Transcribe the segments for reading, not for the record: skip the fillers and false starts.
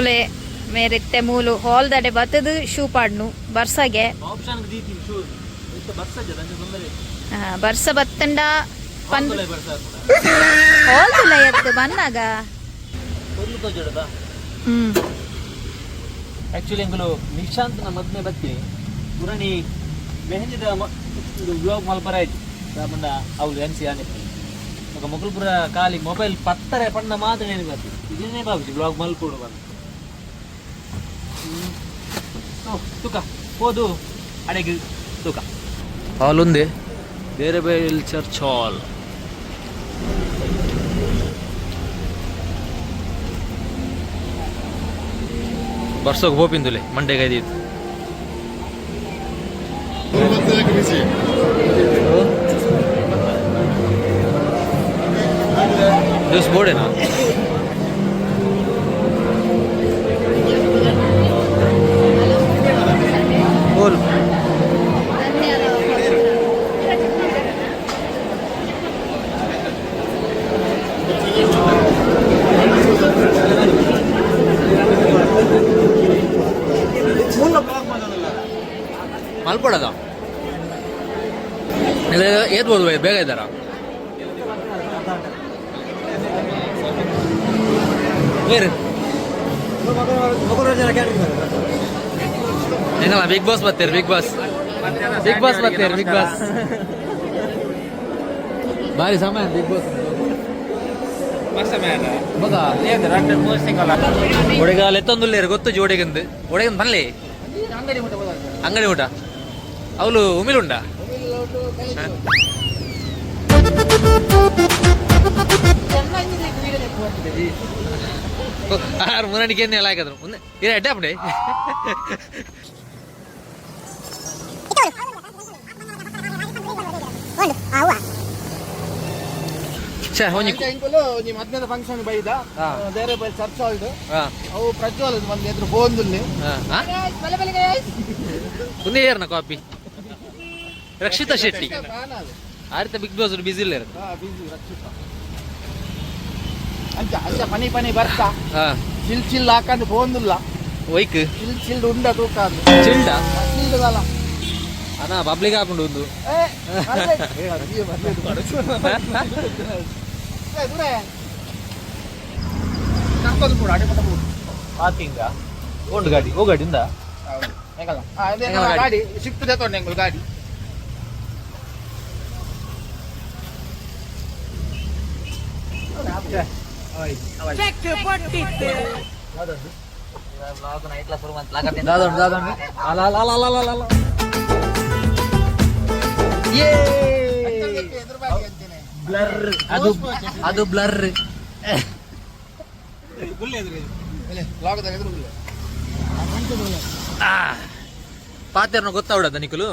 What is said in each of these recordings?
ಕುಲೆ ಮೇರಿತ್ತೆ ಮೂಲು ಹಾಲ್ ದಡೆ ಬತ್ತದು ಶೂ ಪಾಡ್ನು ಬರ್ಸಗೆ ಬರ್ಸ ಬತ್ತಂಡ ಹಾಲ್ ತುಲ ಎತ್ತು ಬನ್ನಾಗ ಆಕ್ಚುಲಿ ಎಂಗಳು ನಿಶಾಂತ್ ಮದ್ಮೆ ಬತ್ತಿ ಪುರಾಣಿ ಮೆಹಂದಿದ ಬ್ಲಾಗ್ ಮಲ್ಪರ ಆಯ್ತು ರಾಮಣ್ಣ ಅವ್ರು ಎನ್ಸಿ ಆನೆ ఒక మొగల్పుర ఖాళీ మొబైల్ పత్తరే పడిన మాత్రం నేను కాదు ఇదేనే బాబు బ్లాగ్ మల్పూడు వాళ్ళు తుక పోదు అడిగి తుక హాల్ ఉంది వేరేబెల్ చర్చ్ హాల్ ಬರ್ಸೋಕೆ ಹೋಪಿಂದುಲೆ ಮಂಡೆಗೆ ಇದ್ದಿದ್ದು ಜ್ಯೂಸ್ ಬೋರ್ಡೇನಾ ಬೋಲ್ ಮಲ್ಪಡದ ಏದ್ಬೋದು ಬೇಗ ಇದ್ದಾರಾ ಏನಲ್ಲ ಬಿಗ್ ಬಾಸ್ ಬರ್ತೀರಿ ಬಿಗ್ ಬಾಸ್ ಬರ್ತೀರಿ ಬಿಗ್ ಬಾಸ್ ಭಾರಿ ಸಮಯ ಬಿಗ್ ಬಾಸ್ ಒಡೆಗಾಲ ಎತ್ತೊಂದುಲ್ಲೇರು ಗೊತ್ತು ಜೋಡೆಗಂದು ಒಡೆಗಂದು ಬನ್ಲಿ ಅಂಗಡಿ ಊಟ ಅವಳು ಉಮಿಲುಂಡ ಆರು ಮುನ್ನಡಿಕೆ ಎಲ್ಲ ಹಾಕಿದ್ರು ಮುಂದೆ ಇರ ಅಡ್ಡ ಅಪ್ಪಡೆ ಮಧ್ಯಾಹ್ನ ಫಂಕ್ಷನ್ ಬೈದ ಬೇರೆ ಬೈ ಚರ್ಚ್ ಹಾಲ್ಡ್ ಅವು ಪ್ರಜ್ವಲ್ ಬಂದು ಎದುರು ಬೋಂದುಲ್ಲಿ ಮುಂದೆ ಏರ್ನ ಕಾಪಿ ರಕ್ಷಿತಾ ಶೆಟ್ಟಿ ಆರಿತ ಬಿಗ್ ಬಾಸ್ ಬಿಸಿ ಇಲ್ಲ ಅಂಚ ಅಂಚ ಪನಿ ಪನಿ ಬರ್ತಾ ಚಿಲ್ ಚಿಲ್ ಹಾಕಂಡು ಬೋಂದುಲ್ಲ ವೈಕ್ ಚಿಲ್ ಚಿಲ್ ಉಂಡ ತೂಕ ಚಿಲ್ಡ ಚಿಲ್ಡದಲ್ಲ ಅಣ್ಣ ಪಬ್ಲಿಕ್ ಹಾಕೊಂಡು ಒಂದು ಕರ್ಕೊಂಡು ಕೂಡ ಅಡಿಪಟ ಪಾರ್ಕಿಂಗ ಓಂಡು ಗಾಡಿ ಓ ಗಾಡಿಂದ ಗಾಡಿ ಶಿಫ್ಟ್ ತಗೊಂಡೆ ಎಂಗಳು ಗಾಡಿ ಅದು ಬ್ಲರ್ ಪಾತ್ರೆನ ಗೊತ್ತಾವಡದ ನಿಖಲು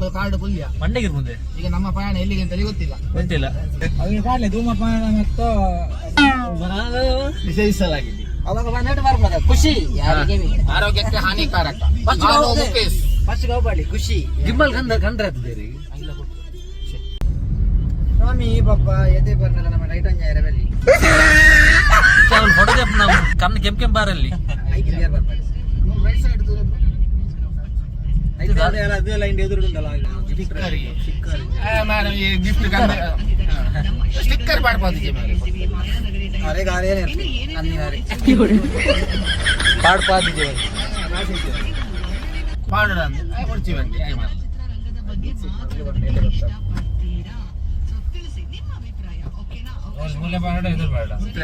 ಕಾರ್ಡ್ ಪುಲ್ಯ ಮಂಡೆಗೆ ಮುಂದೆ ಈಗ ನಮ್ಮ ಪ್ರಯಾಣ ಎಲ್ಲಿಗೆ ಅಂತ ಗೊತ್ತಿಲ್ಲ ಅವನಿಗೆ ಕಾಡ್ಲೆ ಧೂಮಪಾನ ಮತ್ತು ನಿಷೇಧಿಸಲಾಗಿದೆ ಅವಾಗ ಬಂದ್ಬಿಟ್ಟು ಬರ್ಬೋದು ಖುಷಿ ಆರೋಗ್ಯಕ್ಕೆ ಹಾನಿಕಾರಕ ಫಸ್ಟ್ ಹೋಗ್ಬೇಡಿ ಖುಷಿ ಜಿಮ್ಮಲ್ ಕಂಡ್ರೆ ಸ್ವಾಮಿ ಪಾಪ ಎದೆ ಬರ್ನಲ್ಲ ನಮ್ಮ ರೈಟ್ ಅಂಜಾಯರ ಬಲ್ಲಿ ಫೋಟೋ ನಮ್ಮ ಕಣ್ಣು ಕೆಂಪು ಬಾರಲ್ಲಿ ರೈಟ್ ಸೈಡ್ ದೂರ ಅದೆಲ್ಲ ಇಂಡಿ ಎದುರುಂಟಲ್ಲ ಗಿಫ್ಟ್ ಸ್ಟಿಕ್ಕರ್ ಮಾಡ್ಬೋದು ಅರೆ ಗಾರೆ ಪಾಡ್ಪಾದಿದೆ ಮಾಡೋಣ ಕೊಡ್ತೀವಂತೆ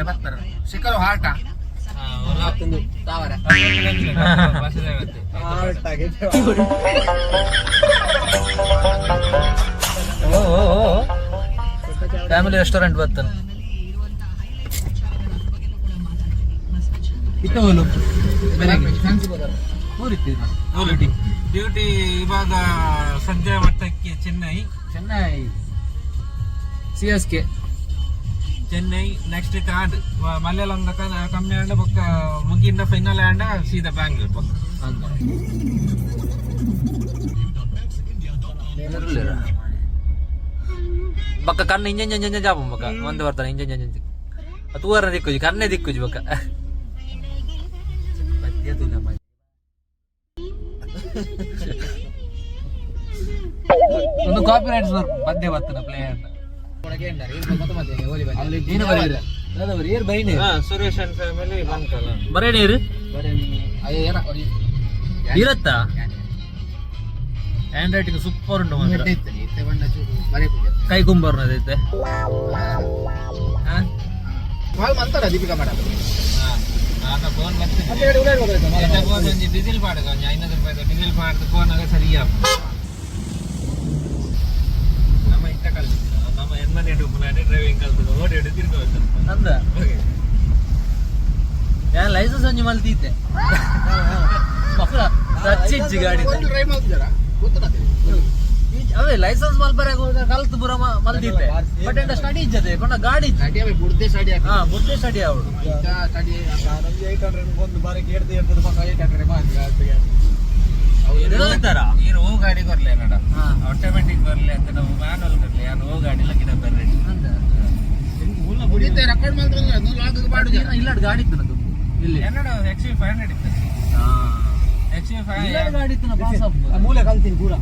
ಬರ್ತಾರೆ ಸಿಕ್ಕರು ಹಾಟ ಫ್ಯಾಮಿಲಿ ರೆಸ್ಟೋರೆಂಟ್ ಬರ್ತಾನೆ ಡ್ಯೂಟಿ ಇವಾಗ ಸದ್ಯ ಮಟ್ಟಕ್ಕೆ Chennai CSK Chennai next card Malayalam ಕಮ್ಮಿ ಆಂಡ ಬೊಕ್ಕ ಮುಗಿಂದ ಫೈನಲ್ ಆಂಡ ಸೀದಾ ಬ್ಯಾಂಗ್ಳೂರ್ ಬೊಕ್ಕ ಬಕ್ಕ ಕಣ್ಣು ಇಂಜ ಜಾಪ ಬಕ್ಕ ಮುಂದೆ ಬರ್ತಾನೆ ಇಂಜ ತೂವರ ದಿಕ್ಕುಜಿ ಕಣ್ಣೆ ದಿಕ್ಕುಜಿ ಬಕ್ಕ ಒಂದು ಕಾಪಿ ರೈಟ್ಸ್ ಮಧ್ಯೆ ಬರ್ತಾನೆ ಪ್ಲೇ ಅಂತ ಸುರೇಶ್ ಅಂಡ್ ಫ್ಯಾಮಿಲಿ ಬಂಕಲ್ಲ ಬರೇ ನೀರು ಇರತ್ತಾ ಹ್ಯಾಂಡ್ ರೈಟಿಂಗ್ ಸೂಪರ್ ಉಂಟು ಮಾತ್ರ ಕೈ ಕುಂಬರ್ನದೈತೆ ದೀಪಿಕಾ ಮೇಡಮ್ ಫೋನ್ ಬರ್ತೀನಿ ಡೀಸೆಲ್ ಪಾಡಗ 500 ರೂಪಾಯಿ ಡೀಸೆಲ್ ಪಾಡ್ದು ಫೋನ್ ಆಗ ಸರಿಯಾ ನಮ್ಮ ಇಂತ ಕಲ್ತಿದ್ದ ನಮ್ಮ ಎನ್ಮನೆ ಡುಪ್ಪನಾಡಿ ಡ್ರೈವಿಂಗ್ ಕಲ್ತದ ಓಡಿ ತಿರ್ಗೋದು ಅಂದ ಯಾನ್ ಲೈಸೆನ್ಸ್ ಒಂಜಿ ಮಲ್ತಿದ್ದೆ ಮಕ್ಕಳ ರಚ್ಚಿಜ್ಜಿ ಗಾಡಿ ಅವೇ ಲೈಸೆನ್ಸ್ ಮಲ್ಪರೆ ಕಲ್ತು ಪುರ ಮಲ್ತಿದ್ದೆ ಬಟ್ ಎಂತ ಸ್ಟಡಿ ಇಜ್ಜದೆ ಕೊಂಡ ಗಾಡಿ ಬುಡ್ದೆ ಸ್ಟಡಿ ಹಾ ಬುದ್ಧಿ ಸ್ಟಡಿ ಅವಳು ಸ್ಟಡಿ 800 ಒಂದು ಬಾರಿ ಕೇಳ್ದೆ ಇರ್ತದೆ ಮಕ್ಕ 800 ಮಾಡಿ ನೀರು ಹೂ ಗಾಡಿ ಬರ್ಲಿ ನಡ ಆಟೋಮೆಟಿಕ್ ಬರ್ಲಿ ಅಂತ ನಾವು ಮ್ಯಾನುವಲ್ ಬರ್ಲಿ ಯಾರು ಹೂ ಗಾಡಿ ಲಕ್ಕಿನ ಬರ್ರಿ ರೆಕಾರ್ಡ್ ಮಾಡಿದ್ರೆ ಇಲ್ಲ ಗಾಡಿ ಇತ್ತು ನಂದು ಇಲ್ಲಿ ಏನಡ XV 500 ಇತ್ತು XV5 ಗಾಡಿ ಇತ್ತು ಪಾಸ್ ಮೂಲೆ ಕಲ್ತೀನಿ ಪೂರ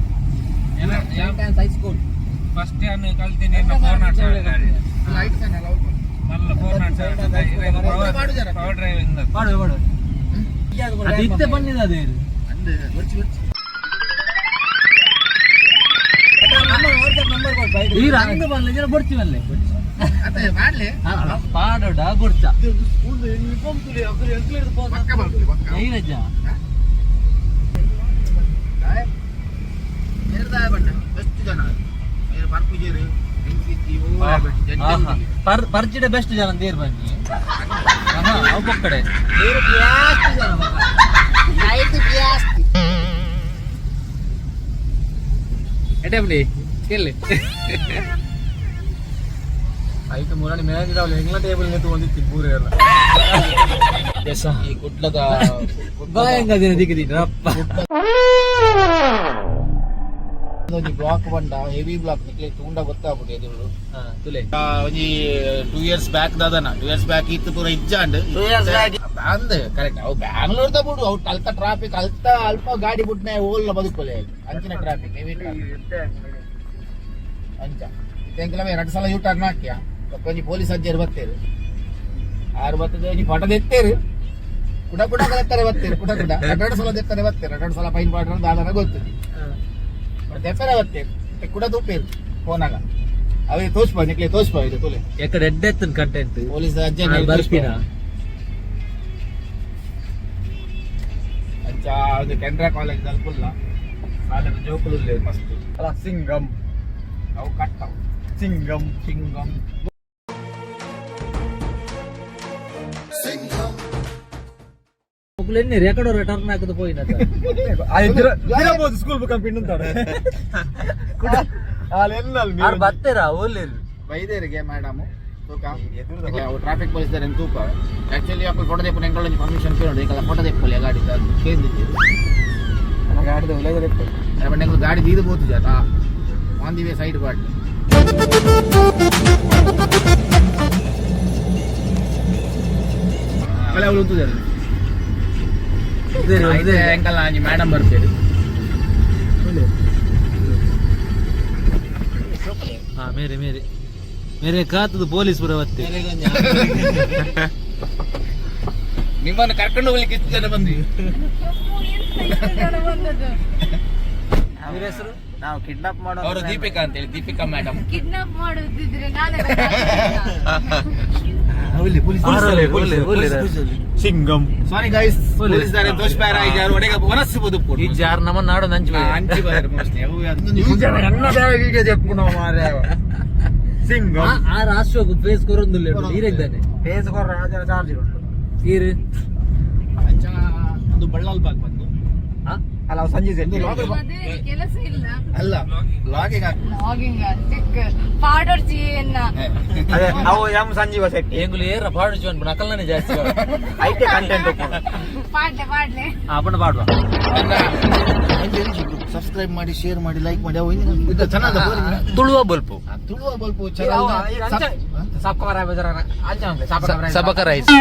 ಫಸ್ಟ್ ಏನು ಕಲ್ತೀನಿ 407 ಗಾಡಿ ಮಲ್ಲ 407 ಪವರ್ ಡ್ರೈವಿಂಗ್ ಅದಿತ್ತೆ ಬಂದಿದೆ ಅದೇ ಈ ರಂಗ ಬಂದ ಬರ್ತೀವಲ್ಲೇ ಪಾಡೋಡ ಬರ್ತ ರಜಾ ಪರ್ಚಿಡೆ ಬೆಸ್ಟ್ ಜನ ದೇರ್ ಬನ್ನಿ ಅವು ಕಡೆ ಎಟೆಬ್ಲಿ ಕೇಳಿ ಐಟು ಮೂರನೇ ಮೇಲಿದಾವಲ್ಲ ಹೆಂಗ್ಲ ಟೇಬಲ್ ನಿಂತು ಒಂದಿತ್ತು ಪೂರ ಎಲ್ಲ ಈ ಗುಡ್ಲದ ಭಯಂಕರ ದಿಕ್ಕಿದ್ದೀರಪ್ಪ ಬ್ಲಾಕ್ ಬಂಡ ಹೆವಿ ಬ್ಲಾಕ್ ನಿಕ್ಲೆ ತೂಂಡ ಗೊತ್ತಾಗ್ಬಿಟ್ಟು ಎದುರು ತುಲೆ ಒಂಜಿ 2 years ಬ್ಯಾಕ್ ದಾದನ 2 years ಬ್ಯಾಕ್ ಇತ್ತು ಪೂರ ಇಜ್ಜಾಂಡ್ ಅಂದ್ ಕರೆಕ್ಟ್ ಅವು ಬ್ಯಾಂಗ್ಳೂರ್ ದ ಬಿಡು ಅವು ಅಲ್ತ ಟ್ರಾಫಿಕ್ ಅಲ್ತ ಅಲ್ಪ ಗಾಡಿ ಬಿಟ್ನೆ ಓಲ್ನ ಬದುಕೊಲೆ ಅಂಚಿನ ಟ್ರಾಫಿಕ್ ಹೆವಿ ಟ್ರಾಫಿಕ್ ಅಂಚ ತೆಂಕಲಮೆ 2 ಸಲ ಯೂ ಟರ್ನ್ ಹಾಕ್ಯ ಒಂಜಿ ಪೊಲೀಸ್ ಅಜ್ಜರು ಬರ್ತೇರು ಆರು ಬರ್ತದೆ ಒಂಜಿ ಫೋಟೋ ತೆತ್ತೇರು ಕುಡ ಕಲೆತ್ತಾರೆ ಬರ್ತೇರು ಕುಡ 2 ಸಲ ತೆತ್ತಾರೆ ಬರ್ತೇರು 2 ಸಲ ಫೈನ್ ಮಾಡ್ರೆ ದಾದನ ಗೊತ್ತಿದೆ ತೆಪ್ಪರೆ ಬರ್ತೇರು ಕುಡ ತೂಪೇರು ಫೋನಾಗ ಅವೇ ತೋರ್ಸ್ಬ ನಿಕ್ಲೆ ತೋರ್ಸ್ಬ ಇದು ತುಲೆ ಎಕಡೆ ಎಡ್ಡೆತ್ತನ ಕಂಟೆಂಟ್ ಪೊಲೀಸ್ ಅಜ್ಜ ಬರ್ಪಿನ ಅಂಚ ಅದು ಕೆನರಾ ಕಾಲೇಜ್ ಅಲ್ಪುಲ್ಲ ಸಾಲದ ಜೋಕುಲು ಮಸ್ತ್ ಅಲ್ಲ ಸಿಂಗಂ ಅವು ಕಟ್ಟವು ಸಿಂಗಂ ಎನ್ನಿ ರೆಕಾರ್ಡ್ ರಿಟರ್ನ್ ಹಾಕದು ಪೋಯಿನ ಸ್ಕೂಲ್ ಬುಕ್ ಪಿಂಡುಂತಾಡೆ ಬತ್ತೇರಾ ಓಲಿ ಬೈದೇರಿಗೆ ಮೇಡಮ್ ತೂಕ ಟ್ರಾಫಿಕ್ ಪೊಲೀಸ್ ತೂಕ ಆಕ್ಚುಲಿ ಅಪ್ಪ ಫೋಟೋ ತೆಪ್ಪು ಎಂಗಳ ಪರ್ಮಿಷನ್ ಕೇಳೋದು ಈಗ ಫೋಟೋ ತೆಪ್ಪಲ್ಲಿ ಗಾಡಿ ಕೇಂದಿದ್ದೆ ಗಾಡಿ ಗಾಡಿ ದೀದು ಬೋತು ಜಾತ ಆನ್ ದಿ ವೇ ಸೈಡ್ ಬಾಟ್ ಅವಳು ಉಂಟು ಎಂಕಲ್ ಆಂಜಿ ಮೇಡಮ್ ಬರ್ತೀರಿ ಹಾ ಮೇರೆ ಮೇರೆ ಮೇರೆ ಕಾತದು ಪೊಲೀಸ್ ಪುರ ಬತ್ತೆ ನಿಮ್ಮನ್ನು ಕರ್ಕೊಂಡು ಹೋಗ್ಲಿಕ್ಕೆ ಎಷ್ಟು ಜನ ಬಂದ್ವಿ ಹೆಸರು ನಾವು ಕಿಡ್ನಾಪ್ ಮಾಡೋ ಅವರು ದೀಪಿಕಾ ಅಂತ ಹೇಳಿ ದೀಪಿಕಾ ಮೇಡಮ್ ಕಿಡ್ನಾಪ್ ಮಾಡುತ್ತಿದ್ರೆ ನಾನೇ ಸಿಂಗಂ ಸಾರಿ ಗೈಸ್ ಪೊಲೀಸ್ ದಾರೆ ದೋಷ ಪ್ಯಾರ ಇಜಾರು ಒಡೆಗ ವನಸ್ಸು ಬದುಕು ಈ ಜಾರ್ ನಮ್ಮ ನಾಡು ನಂಚು ಅಂಚಿ ಬಾರ ಮೋಸ್ಟ್ಲಿ ಅವು ಅದೊಂದು ಜನ ನನ್ನ ವೀಡಿಯೋ ಜಪ್ಪು ನಾವು ಮಾರೆ ಸಿಂಗಂ ಆ ರಾಷ್ಟ್ರಕ್ಕೆ ಫೇಸ್ ಕೊರೊಂದುಲ್ಲ ನೀರಿದ್ದಾನೆ ಫೇಸ್ ಕೊರ ರಾಜರ ಚಾರ್ಜ್ ಉಂಟು ಈರು ಅಂಚ ಒಂದು ಬಳ್ಳಾಲ್ ಬಾಗ್ ಬಂದು ಅಲ್ಲ ಅವ್ ಸಂಜೆ ಕೆಲಸ ಇಲ್ಲ ಅಲ್ಲ ಬ್ಲಾಗಿಂಗ್ ಲಾಗಿಂಗ್ ಪಾಡೋರ್ಜಿಯನ್ನ ಅದೇ ಅವು ಎಂ ಸಂಜೀವ ಶೆಟ್ಟಿ ಎಂಗುಲು ಏರ ಪಾಡು ಜೀವನ್ ನಕಲ್ನೇ ಜಾಸ್ತಿ ಐಟೆ ಕಂಟೆಂಟ್ ಪಾಡ್ಲೆ ಅಪ್ಪನ ಪಾಡುವ ಸಬ್ಸ್ಕ್ರೈಬ್ ಮಾಡಿ ಶೇರ್ ಮಾಡಿ ಲೈಕ್ ಮಾಡಿ ಅವು ಇದು ಚೆನ್ನಾದ ತುಳುವ ಬಲ್ಪು ತುಳುವ ಬಲ್ಪು ಸಾಪ್ಕವರ ಬಜಾರ ಅಂಚೆ ಸಾಪ್ಕವರ ಸಬಕ ರೈಸ್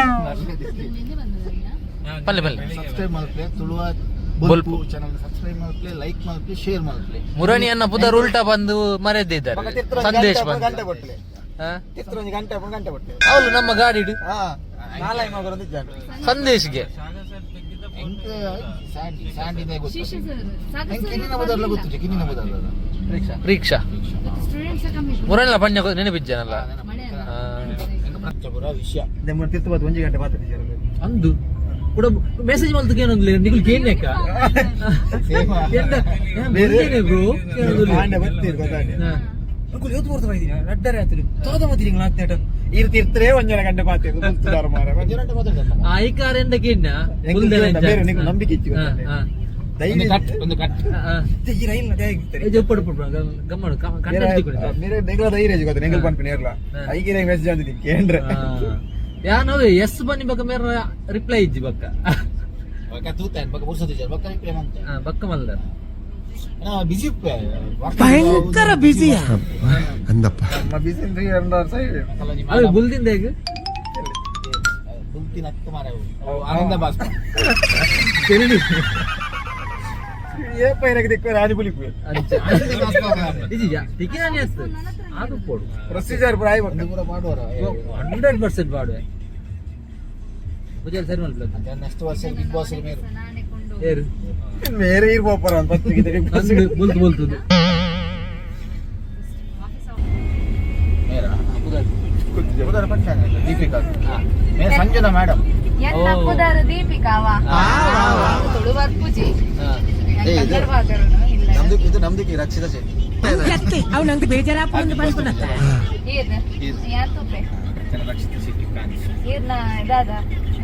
ಪಲ್ಲೆ ಪಲ್ಲೆ ಸಬ್ಸ್ಕ್ರೈಬ್ ಮಾಡ್ಲಿ ತುಳುವ ಬಲ್ಪು ಚಾನಲ್ ಸಬ್ಸ್ಕ್ರೈಬ್ ಮಾಡ್ಲಿ ಲೈಕ್ ಮಾಡ್ಲಿ ಶೇರ್ ಮಾಡ್ಲಿ ಮುರಣಿ ಅನ್ನ ಪುದರ್ ಉಲ್ಟಾ ಬಂದು ಮರೆದಿದ್ದಾರೆ ಸಂದೇಶ ಬಂದು ಗಂಟೆ ಕೊಟ್ಲೆ ತಿತ್ರೊಂದು ಗಂಟೆ ಕೊಟ್ಲೆ ಅವಳು ನಮ್ಮ ಗಾಡಿ ಇಡು ನಾಲ್ಕು ಮಗರು ಇದ್ದಾನೆ ಸಂದೇಶ್ಗೆ ಸ್ಯಾಂಡಿದೆ ಗೊತ್ತು ಕಿನ್ನಿನ ಬದರ್ಲ ಗೊತ್ತು ಕಿನ್ನಿನ ಬದರ್ಲ ರೀಕ್ಷಾ ಮುರಣ್ಣ ಪಣ್ಯ ನೆನಪಿಜ್ಜನಲ್ಲ ವಿಷಯ ತಿರ್ತು ಒಂಜಿ ಗಂಟೆ ಮಾತಾಡಿ ಅಂದು ಕೂಡ ಮೆಸೇಜ್ ಮಲ್ತಕ್ಕೆ ಏನೊಂದು ನಿಗುಲ್ ಕೇಳ್ನೇಕ ಬ್ರೋ ನಡ್ಡರೆ ಆಗ್ತದೆ ತೋದ ಮಾತಿರಿ ಇರ್ತಿರ್ತಾರೆ ಒಂಜನ ಗಂಟೆ ಮಾತಾಡಿ ಐಕಾರ ಎಂದ ಕೇಳ್ನ ನಂಬಿಕೆ ಇತ್ತು ಒಂದು ಕಟ್ ಗಮ್ಮಡು ನೆಗಲ ಧೈರ್ಯ ಸಿಗೋದು ನೆಗಲ್ ಪನ್ಪಿನ ಇರ್ಲ ಐಗಿರ ಮೆಸೇಜ್ ಅಂದಿದ್ದೀನಿ ಕೇಂದ್ರ ಯಾನೋ ಎಸ್ ಬನ್ನಿ ಬಕ್ಕ ಮೇರ ರಿಪ್ಲೈ ಇಜ್ಜಿ ಬಕ್ಕ ತೂತಾನ್ ಬಕ್ಕ ಬುರ್ಸತಿ ಜರ ಬಕ್ಕ ರಿಪ್ಲೈ ಮಂತೆ ಬಕ್ಕ ಮಲ್ದ ಬಿಸಿ ಭಯಂಕರ ಬಿಸಿಯ ಅಂದಪ್ಪ ಬಿಸಿ ಅದು ಬುಲ್ದಿಂದ ಹೇಗೆ ಬುಲ್ತಿನ ಹತ್ತು ಮಾರ ಆನಂದ ಬಾಸ್ಪ ಏ ಪೈರಕ್ಕೆ ದಿಕ್ಕ ರಾಜಪುಲಿಪು ತಿಕ್ಕಿನಾನೆ ಅಸ್ತು ಅದು ಪೋಡು ಪ್ರೊಸೀಜರ್ ಪುರ ಆಯ್ತು ಪೂರ ಮಾಡುವರ 100% ಮಾಡುವೆ ಬುಜಲ್ ಸರಿ ಮಾಡ್ಬಿಡ ನೆಕ್ಸ್ಟ್ ವರ್ಷ ಬಿಗ್ ಬಾಸ್ ಮೇರು ಏರು ಮೇರೆ ಇರ್ಬೋಪರ ಅಂತ ಅಂದು ಬುಲ್ತುದು ಮೇರ ಉದರ ಪಂಚಾಂಗ ದೀಪಿಕಾ ಮೇರ ಸಂಜನಾ ಮೇಡಮ್ ಎಲ್ಲ ಪುದರ್ ದೀಪಿಕಾವಾ ತುಳು ಬರ್ಪುಜಿ ಇದು ನಮ್ದಕ್ಕೆ ರಕ್ಷಿತ ಶೆಟ್ಟಿ ಅವ್ ನಂಗೆ ಬೇಜಾರಾಗ್ಕೊಂಡು ಬಂದ್ಕೊಂಡ ರಕ್ಷಿತ ಶೆಟ್ಟಿ ಫ್ಯಾನ್ಸ್ ಏರ್ನ ಇದಾದ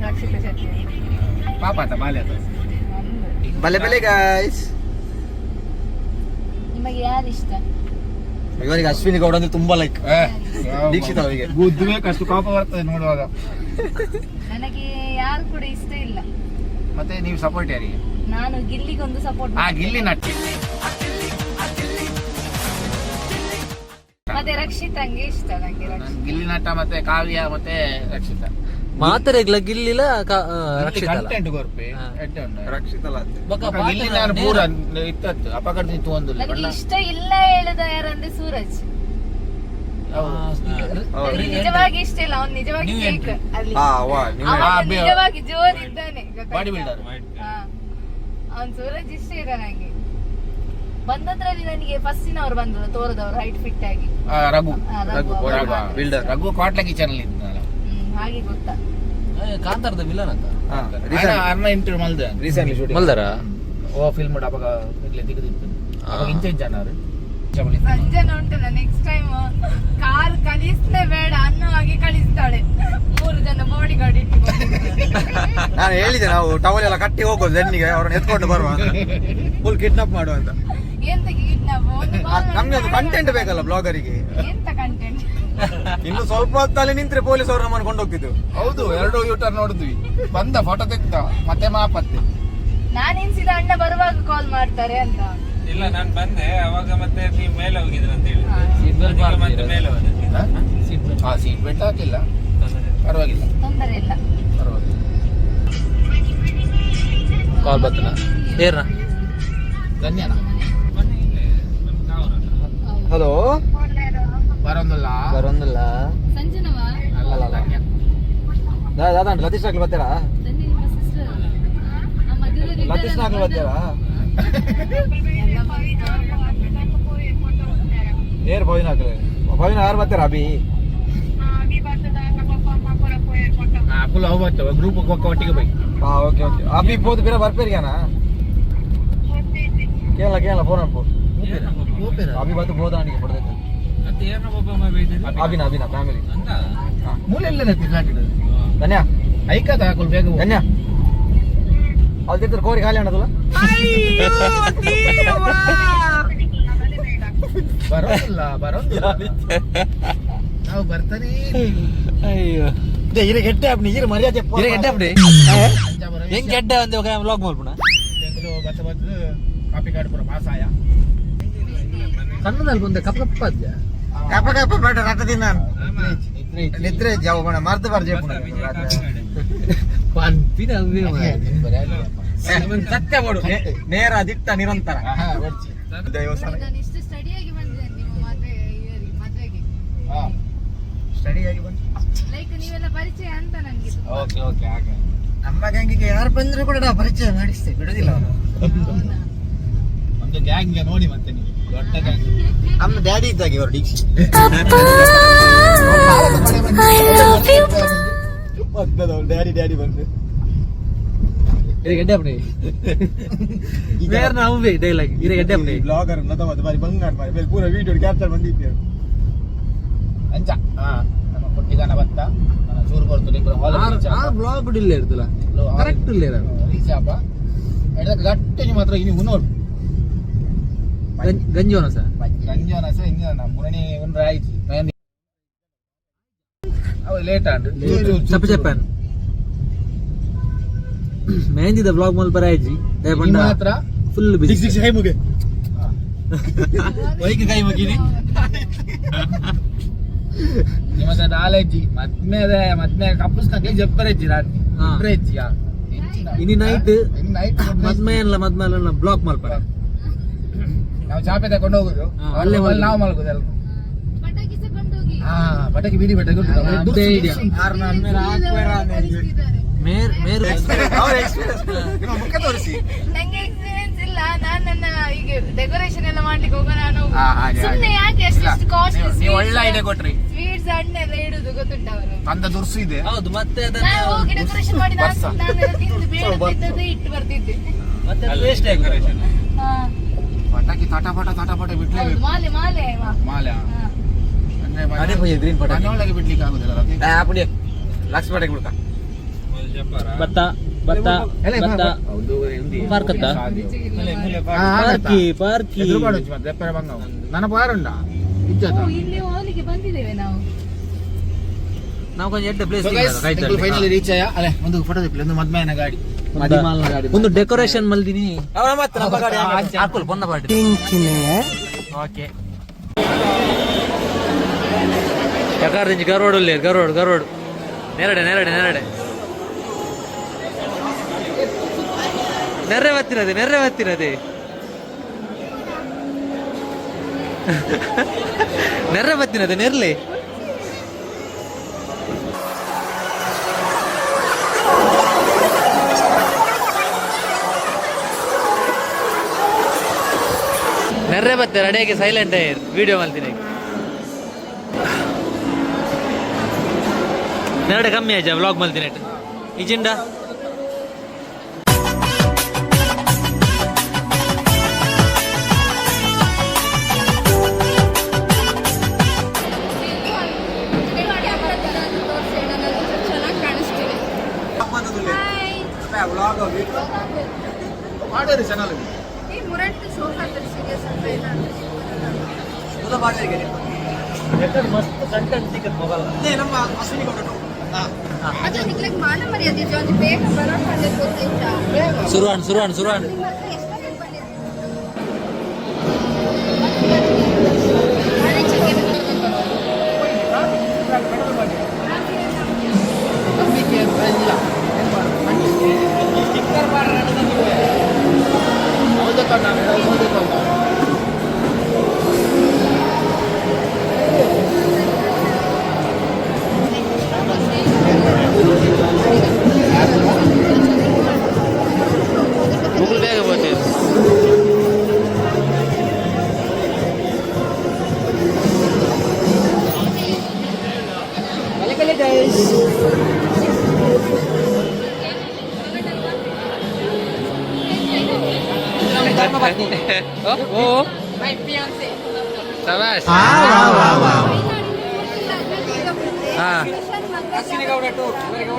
ರಕ್ಷಿತ ಶೆಟ್ಟಿ ಪಾಪ ಆತ ಬಾಲ್ಯ ಬಲೆ ಬಲೆ ಗಾಯ್ಸ್ ನಿಮಗೆ ಯಾರು ಇಷ್ಟ ಇವರಿಗೆ ಅಶ್ವಿನಿ ಗೌಡ ಅಂದ್ರೆ ತುಂಬಾ ಲೈಕ್ ದೀಕ್ಷಿತ ಅವರಿಗೆ ಗುದ್ದುವೆ ಕಷ್ಟು ಕೋಪ ಬರ್ತದೆ ನೋಡುವಾಗ ನನಗೆ ಯಾರು ಕೂಡ ಇಷ್ಟ ಇಲ್ಲ ಮತ್ತೆ ನೀವು ಸಪೋರ್ಟ್ ಯಾರಿಗೆ ನಾನು ಗಿಲ್ಲಿಗೊಂದು ಸಪೋರ್ಟ್ ಗಿಲ್ಲಿ ನಟ್ಟಿ ಮತ್ತೆ ರಕ್ಷಿತಂಗೆ ಇಷ್ಟ ನಂಗೆ ಗಿಲ್ಲಿ ನಟ ಮತ್ತೆ ಕಾವ್ಯ ಮತ್ತೆ ರಕ್ಷಿತ ಮಾತರೆಗ್ಲ ಗಿಲ್ಲಿಲ ರಕ್ಷಿತ ಕಂಟೆಂಟ್ ಗೊರ್ಪೆ ರಕ್ಷಿತ ಗಿಲ್ಲಿ ನಾನು ಪೂರ ಇತ್ತತ್ತು ಅಪಕರ್ತಿತ್ತು ಒಂದು ನನಗೆ ಇಷ್ಟ ಇಲ್ಲ ಹೇಳದ ಯಾರಂದ್ರೆ ಸೂರಜ್ ನನಗೆ ನಿಜವಾಗಿ ಇಷ್ಟ ಇಲ್ಲ ಅವ್ನು ನಿಜವಾಗಿ fake ಅಲ್ಲಿ ಅವನು ನಿಜವಾಗಿ ಜೋರ್ ಇದ್ದಾನೆ ಬಾಡಿ ಬಿಲ್ಡರ್ ಅವ್ನು ಸೂರಜ್ ಇಷ್ಟ ಇಲ್ಲ ನಂಗೆ ಬಂದದ್ರಲ್ಲಿ ನನಗೆ ಫಸ್ಟಿನವ್ರು ಬಂದ್ರು ತೋರದವ್ರು ಹೈಟ್ ಫಿಟ್ ಆಗಿ ರಘು ಬಿಲ್ಡರ್ ರಘು ಕ್ವಾಟ್ಲಕಿ ಚಾನಲ್ ಇದ್ನಲ್ಲ ಹಾಗೆ ಗೊತ್ತಾ ಕಾಂತಾರದ ವಿಲನ್ ಅಂತ ಅನ್ನ ಇಂಟರ್ವ್ಯೂ ಮಲ್ದ ರೀಸೆಂಟ್ಲಿ ಶೂಟಿಂಗ್ ಮಲ್ದಾರ ಓ ಫಿಲ್ಮ್ ಅವಾಗ ಇಡ್ಲಿ ತೆಗೆದಿತ್ತು ಅವಾಗ ಇಂಚೆಂಚ್ ಅನ್ನಾರು ಸಂಜನ ಉಂಟಲ್ಲ ನೆಕ್ಸ್ಟ್ ಟೈಮ್ ಕಾರ್ ಕಳಿಸ್ಲೇ ಬೇಡ ಅನ್ನುವಾಗಿ ಕಳಿಸ್ತಾಳೆ 3 ಜನ ಬಾಡಿ ಗಾರ್ಡ್ ಇಟ್ಕೊಂಡು ನಾನು ಹೇಳಿದೆ ನಾವು ಟವಲ್ ಎಲ್ಲ ಕಟ್ಟಿ ಹೋಗೋದು ಜನ್ನಿಗೆ ಅವ್ರನ್ನ ಎತ್ಕೊಂಡು ಬರುವ ಫುಲ್ ಕಿಡ್ನಾಪ್ ಮಾಡುವ ಅಂತ ಎಂತ ಕಿಡ್ನಾಪ್ ನಮ್ಗೆ ಒಂದು ಕಂಟೆಂಟ್ ಬೇಕಲ್ಲ ಬ್ಲಾಗರಿಗೆ ಎಂತ ಕಂಟೆಂಟ್ ಇನ್ನು ಸ್ವಲ್ಪ ಹೊತ್ತಲ್ಲಿ ನಿಂತ್ರೆ ಪೊಲೀಸ್ ಅವ್ರು ನಮ್ಮನ್ನು ಕೊಂಡೋಗ್ತಿದ್ರು ಹೌದು 2 ಯೂಟರ್ ನೋಡಿದ್ವಿ ಬಂದ ಫೋಟೋ ತೆಗ್ದ ಮತ್ತೆ ಮಾಪತ್ತೆ ನಾನು ಎನ್ಸಿದ ಅಣ್ಣ ಬರುವಾಗ ಕಾಲ್ ಮಾಡ್ತಾರೆ ಅಂತ ಇಲ್ಲ ನಾನು ಬಂದೆ ಅವಾಗ ಮತ್ತೆ ನೀವು ಮೇಲೆ ಹೋಗಿದ್ರ ಅಂತ ಹೇಳಿ ಮತ್ತೆ ಮೇಲೆ ಹೋದೆ ಸೀಟ್ ಬೆಲ್ಟ್ ಹಾಕಿಲ್ಲ ಪರವಾಗಿಲ್ಲ ತೊಂದರೆ ಇಲ್ಲ ಪರವಾಗಿಲ್ಲ ಕಾಲ್ ಬರ್ತನ ಏರ್ನ ಧನ್ಯನ ಹಲೋ ಬರೋದಿಲ್ಲ ಬರೋಂದಿಲ್ಲ ಸಂಜನವಾ ಅಲ್ಲ ಧನ್ಯ ದಾದಾ ಲತೀಶ್ ಹಾಕ್ಲಿ ಬರ್ತೀರಾ ಲತೀಶ್ ಹಾಕ್ಲಿ ಬರ್ತೀರಾ ಏರ್ ಭವಿನ ಹಾಕ್ಲಿ ಭವಿನ ಯಾರು ಬರ್ತೀರಾ ಅಭಿ ಫುಲ್ ಅವು ಬರ್ತವೆ ಗ್ರೂಪ್ ಒಟ್ಟಿಗೆ ಬೈ ಹಾ ಓಕೆ ಓಕೆ ಅಭಿ ಪೋದು ಬೇರೆ ಬರ್ಪೇರಿಗಾನ ಕೇಳ ಫೋನ್ ಅನ್ಪು ಅಭಿ ಬತ್ತು ಬೋದಾಣಿಗೆ ಕೊಡ್ಬೇಕು ಮತ್ತೆ ಏನೋ ಒಬ್ಬ ಬೈದಿಲ್ಲ ಅಭಿನ ಫ್ಯಾಮಿಲಿ ಅಂತ ಮೂಲೆಲ್ಲ ಫ್ಲಾಟ್ ಇಡೋದು ಧನ್ಯ ಐಕದ ಹಾಕಲು ಬೇಗ ಧನ್ಯ ಅವ್ರ ಕೋರಿ ಖಾಲಿ ಅನ್ನೋದಲ್ಲ ಬರೋದಿಲ್ಲ ನಾವು ಬರ್ತಾನೆ ಅಯ್ಯೋ ಇರ ಗೆಡ್ಡೆ ಅಪ್ನಿ ಇರ ಮರ್ಯಾದೆ ಇರೆ ಗೆಡ್ಡೆ ಅಪ್ನಿ ಅಂಚ ಬರೋ ಹೆಂಗ್ ಗೆಡ್ಡೆ ಒಂದು ವ್ಲಾಗ್ ಮಾಡ್ಬೋಣ ಬೆಂಗಳೂರು ಬತ್ತ ಬದ್ದು ಕಾಪಿ ಕಾರ್ಡ್ ಪುರ ಮಾಸಾಯ ಕನ್ನಡದಲ್ಲಿ ಬಂದೆ ಕಪ್ಪ ಅದ್ಯ ಕಪ್ಪ ಕಪ್ಪ ಬೇಡ ರಟ್ಟದಿನ ನಿದ್ರೆ ಜಾವ ಬಣ ಮರ್ದು ಬಾರ್ಜೆ ಪಂಪಿನ ಅವೇ ಸತ್ಯ ಮಾಡು ನೇರ ದಿಟ್ಟ ನಿರಂತರ ದೇವಸ್ಥಾನ ನಾನು ಇಷ್ಟು ಸ್ಟಡಿಯಾಗಿ ಬಂದಿದ್ದೇನೆ ನಿಮ್ಮ ಮದುವೆಗೆ ಸ್ಟಡಿ ಆಗಿ ಬಂದು ಲೈಕ್ ನೀವೆಲ್ಲ ಪರಿಚಯ ಅಂತ ನಂಗೆ ತುಂಬಾ. ಓಕೆ ಓಕೆ ಹಾಗೆ ನಮ್ಮ ಗ್ಯಾಂಗಿಗೆ ಯಾರು ಬಂದ್ರು ಕೂಡ ನಾವು ಪರಿಚಯ ಮಾಡಿಸ್ತೇವೆ ಬಿಡುದಿಲ್ಲ ಅವನು ಹೌದಾ? ಒಂದು ಗ್ಯಾಂಗ್ ನೋಡಿ ಮತ್ತೆ ನೀವು ದೊಡ್ಡ ಗ್ಯಾಂಗ್ ನಮ್ಮ ಡ್ಯಾಡಿ ಇದ್ದಾಗೆ ಇವರು ಡಿಕ್ಷಿ ಡ್ಯಾಡಿ ಡ್ಯಾಡಿ ಬಂದು ಇರೆ ಗೆಡ್ಡೆ ಅಪ್ನಿ ಬೇರೆ ನಾವು ಬೇ ಡೈಲಾಗ್ ಇರೆ ಗೆಡ್ಡೆ ಅಪ್ನಿ ಬ್ಲಾಗರ್ ನದ ಮತ್ತೆ ಬಾರಿ ಬಂಗಾರ ಬಾರಿ ಬೇರೆ ಪೂರ ವಿಡಿಯೋ ಕ್ಯಾಪ್ಚರ್ ಬಂದಿದ್ದೇವೆ ಅಂಚ ನಮ್ಮ ಕೊಟ್ಟಿಗಾನ ಬತ್ತ ಚೂರು ಬರ್ತದೆ ಆ ಬ್ಲಾಗ್ ಬಿಡಿಲ್ಲ ಇರ್ತಲ್ಲ ಕರೆಕ್ಟ್ ಇಲ್ಲ ರೀಚ್ ಆಪ ಎಡಕ್ಕೆ ಗಟ್ಟಿಗೆ ಮಾತ್ರ ಇನ್ನು ನೋಡು ಗಂಜೋನ ಸರ್ ಗಂಜನ ಸಹ ಇನ್ನು ನಮ್ಮ ಮುರಣಿ ಒಂದು ಆಯ್ತು ಅವು ಲೇಟ್ ಆಂಡು ಚಪ್ಪ ಚಪ್ಪನ್ ಮೆಹಂದಿದ ಬ್ಲಾಗ್ ಮಲ್ ಬರಾಯ್ಜಿ ಮಾತ್ರ ಫುಲ್ ಬಿಸಿ ಕೈ ಮುಗೆ ವೈಕಿ ಕೈ ಮುಗಿನಿ ನಿಮ್ಮದ ನಾಲೆಜ್ಜಿ ಮದ್ಮೆ ಕಪ್ಪುಸ್ನಾಗೆ ಜಪ್ಪರೆಜ್ಜಿ ರಾತ್ರಿ ಹಾ. ಇಬ್ಬರೆಜ್ಜಿಯ ಇನಿ ನೈಟ್ ಇನ್ನು ನೈಟ್ ಮದ್ಮೆಲ್ಲ ಬ್ಲಾಕ್ ಮಲ್ಪರ ನಾವು ಚಾಪೆ ತಗೊಂಡು ಹೋಗುದು ಹಾ, ಅಲ್ಲೇ ಮಲ್ಗುದು. ನಾವು ಮಲ್ಗುದು ಎಲ್ಲ ಪಟಾಕಿ ತಗೊಂಡೋಗಿ ಹಾ ಪಟಾಕಿ ಬೀಡಿ ಪಟಾಕಿ ಉಂಟು. ಅದೇ idea. ಕಳಿಸ್ತಿದ್ದಾರೆ. ಮೇರ್ ಅವ್ರ ಎಕ್ಸ್ಪೀರಿಯನ್ಸ್ ನಿಮ್ಮ ಮುಖ ತೋರಿಸಿ ನಂಗೆ ಎಕ್ಸ್ಪೀರಿಯನ್ಸ್ ಇಲ್ಲ. ನಾನು ನನ್ನ ಈಗ ಡೆಕೋರೇಷನ್ ಎಲ್ಲ ಮಾಡ್ಲಿಕ್ಕೆ ಹೋಗೋಣ ನಾನು ಹಾ, ಹಾಗೆ, ಸುಮ್ನೆ ಹಾಗೆ. ಯಾಕೆ ಇಲ್ಲ, ಅಷ್ಟು ಕಾಸ್ಟ್ಲಿ ನೀವು ಒಳ್ಳೆ idea ಕೊಟ್ರಿ. ಸ್ವೀಟ್ಸ್ ಹಣ್ಣೆಲ್ಲ ಇಡುದು ಗೊತ್ತುಂಟ ಅವರು. ತಂದ ದುರ್ಸು ಇದೆ ಹೌದು ಮತ್ತೆ ನಾನು ಹೋಗಿ ಡೆಕೋರೇಷನ್ ಮಾಡಿ ಬರ್ಸ. ನಾನು ತಿಂದು ಬೇಡ ಇಟ್ಟು ಬರ್ತಿದ್ದೆ. ಮತ್ತೆ ವೇಸ್ಟ್ ಡೆಕೋರೇಷನ್ ಹಾ, ಪಟಾಕಿ ತಟಪಟ ಬಿಟ್ಲೇ ಹೌದು, ಮಾಲೆ ಮಾಲೆ ಅವ. ಮಾಲೆ ಹಾ. ಅಂದ್ರೆ ಅದೇ ಪುಯ್ಯ green ಪಟಾಕಿ. ಮನೆಯೊಳಗೆ ಬಿಡ್ಲಿಕ್ಕೆ ಆಗುದಿಲ್ಲ ಅದಕ್ಕೆ. ಪುಡಿ ಲಕ್ಷ್ಮಿ ಪಟಾಕಿ ಬಿಡ್ಕ ಭತ್ತ ಪಾರ್ಕತ್ತ ಪಾರ್ಕಿ ಎದುರು ಮಾಡೋದು ಮತ್ತೆ ಎಪ್ಪರೆ ಬಂಗವು. ನನ್ನ ಪಾರುಂಡ ಇಜ್ಜತ. ಓ, ಇಲ್ಲಿ ಹೋಲಿಗೆ ಬಂದಿದ್ದೇವೆ ನಾವು. ನಾವು ಕೊಂಚ ಎಡ್ಡೆ ಪ್ಲೇಸ್ ಫೈನಲಿ ರೀಚ್ ಆಯ ಅಲ್ಲೇ ಒಂದು ಫೋಟೋ ತೆಪ್ಪಲಿ ಒಂದು ಮದ್ಮೆಯನ ಗಾಡಿ ಒಂದು ಡೆಕೋರೇಷನ್ ಮಲ್ದಿನಿ ಅವನ ಮತ್ತೆ ನಮ್ಮ ಗಾಡಿ ಹಾಕುಲ್ ಪೊನ್ನ ಪಾಟಿ ಓಕೆ ಯಕಾರ್ದಿಂಜಿ ಗರೋಡ್ ಗರೋಡ್ ನೆರಡೆ ನೆರ್ರೆ ಬತ್ತಿರದೆ ನೆರ್ಲೆ ನೆರ್ರೆ ಬತ್ತೆ ರೆಡಿಯಾಗಿ ಸೈಲೆಂಟ್ ವಿಡಿಯೋ ಮಾಡ್ತೀನಿ ನೆರಡೆ ಕಮ್ಮಿ ಆಯ್ತು ವ್ಲಾಗ್ ಮಾಡ್ತೀನಿ ಇಜಿಂಡ ಚೆನ್ನಾಗಿ ಕಾಣಿಸ್ತಿದೆ. ಮಾಡೋರಿ ಚಾನಲ್ ಈ ಮುರಟ್ಟು ಸೋಫಾ ತರಿಸಿಗೆ ಸ್ವಲ್ಪ ಇಲ್ಲ ಮಸ್ತ್ ಕಂಟೆಂಟ್ ಸಿಕ್ಕತ್ ಮೊಬೈಲ್ ನಮ್ಮ ಅಶ್ವಿನಿ ಕೊಟ್ಟು ಅದು ನಿಕ್ಲಿಕ್ಕೆ ಮಾನ ಮರ್ಯಾದೆ ಇದೆ. ಒಂದು ಬೇಗ ಬರೋಣ ಅಂದ್ರೆ ಗೊತ್ತಿಲ್ಲ. ಸುರಾಣ್ ನಿಮ್ಮ ಹತ್ರ ಎಷ್ಟೊತ್ತಿಗೆ ಬಂದಿದೆ? ಗೂಗಲ್ ಬೇಗ ಬರ್ತೀವಿ My fiancé. ಸವಾಶ್ ಹಾ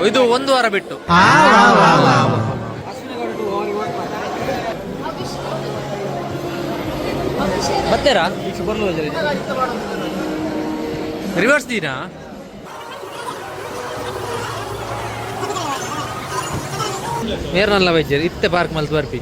ಇದು 1 ವಾರ ಬಿಟ್ಟು ಬತ್ತೇರಾ ಬರ್ಲು ರಿವರ್ಸ್ ದೀನಾ ಮೇರ್ನಲ್ಲ ವೈದ್ಯರು ಇತ್ತೆ ಪಾರ್ಕ್ ಮಲ್ತು ಬರ್ಪಿ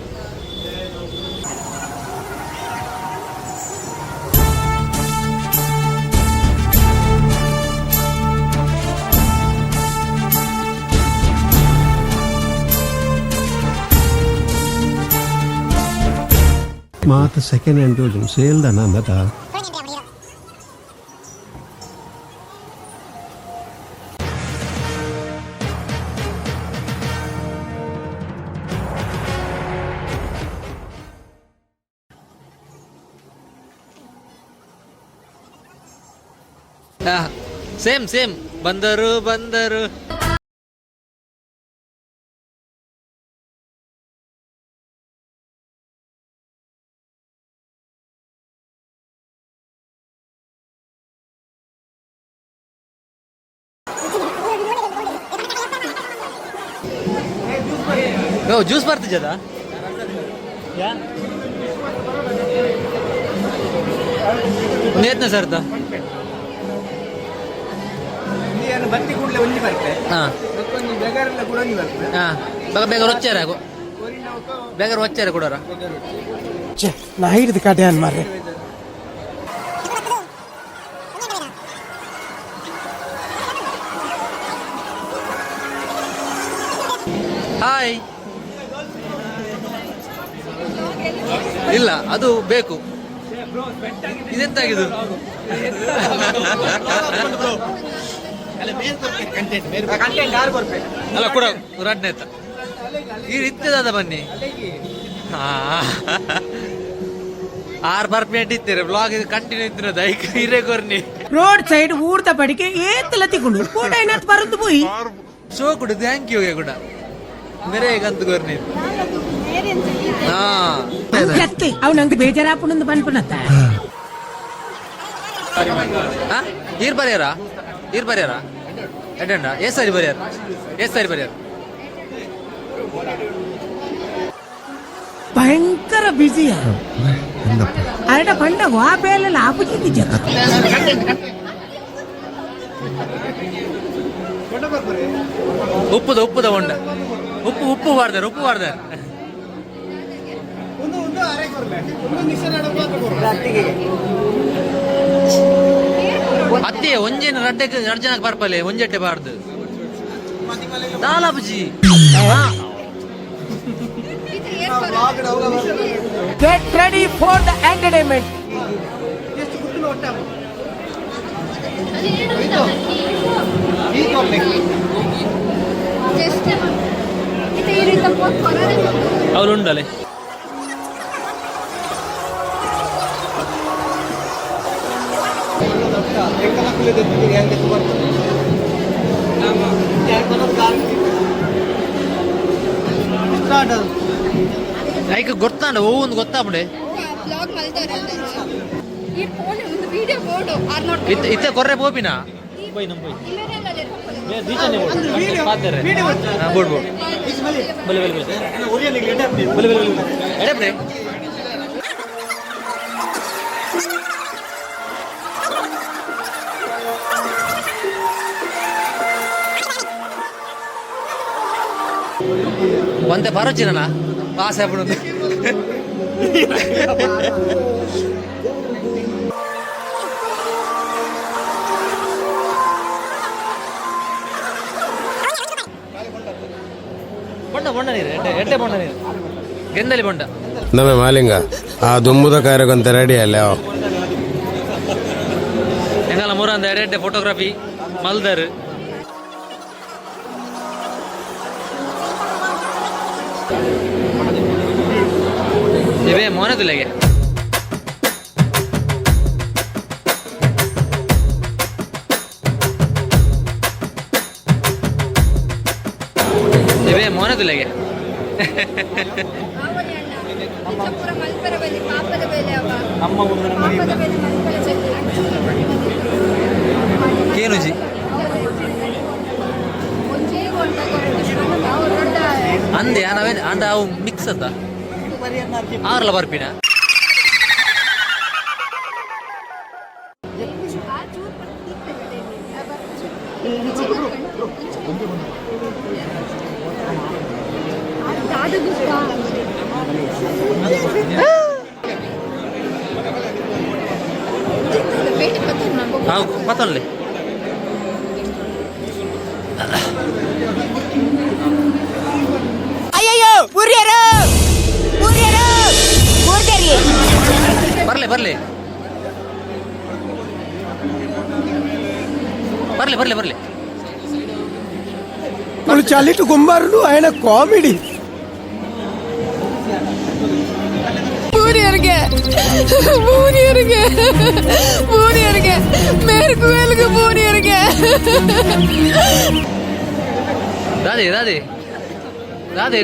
ಮಾತ ಸೆಕೆಂಡ್ ಹ್ಯಾಂಡ್ ಡೋಜನ್ ಸೇಲ್ ದನ ಅನ್ನದ ಸೇಮ್ ಸೇಮ್ ಬಂದರು ಬಂದರು ಜ್ಯೂಸ್ ಬರ್ತಿದ್ದದ ನೇತ್ನ ಸರ್ತ ಬತ್ತಿ ಕೂಡಲೇ ಒಂಜಿ ಬರ್ತದೆ ಹಾಂ ಬೆಗಾರೆಲ್ಲ ಕೂಡ ಒಂಜಿ ಬರ್ತದೆ ಹಾಂ ಬೇಗ ಒಚ್ಚಾರ ಬೇಗ ಒಚ್ಚಾರ ಕೊಡೋರ ನಾ ಹಿಡಿದು ಕಡೆ ಅನ್ ಮಾರ್ರೆ ಹಾಯ್ ಇಲ್ಲ ಅದು ಬೇಕು ಇದೆಂತಾಗಿದು ಅಲ್ಲ ಕೂಡ ರಡ್ನೇತ ಈ ಇತ್ತದ ಬನ್ನಿ ಆರ್ ಬರ್ಪೇಟ್ ಇತ್ತೀರ ಬ್ಲಾಗ್ ಇದು ಕಂಟಿನ್ಯೂ ಇತ್ತಿರೋದು ಐಕ್ ಹಿರೇ ಕೊರ್ನಿ ರೋಡ್ ಸೈಡ್ ಊರ್ದ ಪಡಿಕೆ ಏತ್ತಲ ತಿಕೊಂಡು ಫೋಟೋ ಏನಾತ್ ಬರದ್ದು ಪೋಯಿ ಶೋ ಕೊಡು ಥ್ಯಾಂಕ್ ಯು ಕೂಡ ಮೇರೆ ಗಂತು ಕೊರ್ನಿ ಹಾ ಕತ್ತೆ ಅವ್ ನಂಗೆ ಬೇಜಾರಾಪುಣಂದು ಬಂದ್ಪನತ್ತ ಈರ್ ಬರ್ಯಾರ ಎಡ್ಡ ಎಸ್ ಸಾರಿ ಬರ್ಯಾರ ಭಯಂಕರ ಬಿಸಿಯ ಅರಟ ಪಂಡ ವಾಪೆಲ್ಲ ಆಪುಜಿದ್ದಿ ಜಗ ಉಪ್ಪುದ ಹೊಂಡ ಉಪ್ಪು ಬಾರ್ದಾರ ಅತ್ತೆ ಒಂಜೇನು ರಡ್ಡೆಗೆ 2 ಜನಕ್ಕೆ ಬರ್ಪಲೆ ಒಂಜೆಟ್ಟೆ ಬಾರ್ದು ದಾಲಾಪುಜಿ get ready for the entertainment ಅವಳು ಉಂಡಲೆ ಐಕ ಗೊತ್ತಾಂಡ ಒಂದು ಗೊತ್ತಾಗ್ಬಿಡೆ ಇತ್ತೆ ಕೊರ್ರೆ ಪೋಪಿನ ಎಡೆ ಒಂದೇ ಬರೋಚಿರಣ ಆಸೆ ಆಗ್ಬಿಡೋದು ಬೊಂಡ ನೀರು ಎಡ್ಡೆ ಬೊಂಡ ನೀರು ಗೆಂದಲಿ ಬೊಂಡ ನಮ್ಮೆ ಮಾಲಿಂಗ ಆ ದುಂಬುದ ಕಾರ್ಯಕ್ಕಂತ ರೆಡಿ ಅಲ್ಲ ಎಂಗಲ್ಲ ಮೂರಂದ ಎಡ್ಡೆ ಫೋಟೋಗ್ರಫಿ ಮಲ್ದರ್ ಇವೇ ಮೋನದಿಲ್ಲಗೆ ಇವೇ ಮೋನದಿಲ್ಲಗೆ ಕೇನುಜಿ ಅಂದೆ ನಾವೇನು ಅಂದ ಅವು ಮಿಕ್ಸ್ ಅಂತ ಆರ್ಲ ಬರ್ಪಿನ ಪತ್ತೊಂದು ಅಯ್ಯಯ್ಯೋ ಊರ್ಯಾರು ಊರ್ಯಾರು ಊರ್ದೇರಿ ಬರ್ಲಿ ಬರ್ಲಿ ಬರ್ಲಿ ಬರ್ಲಿ ಬರ್ಲಿ వాళ్ళు చల్లిటి కుమారుడు ఆయన కామెడీ రాదే రాదే రాదే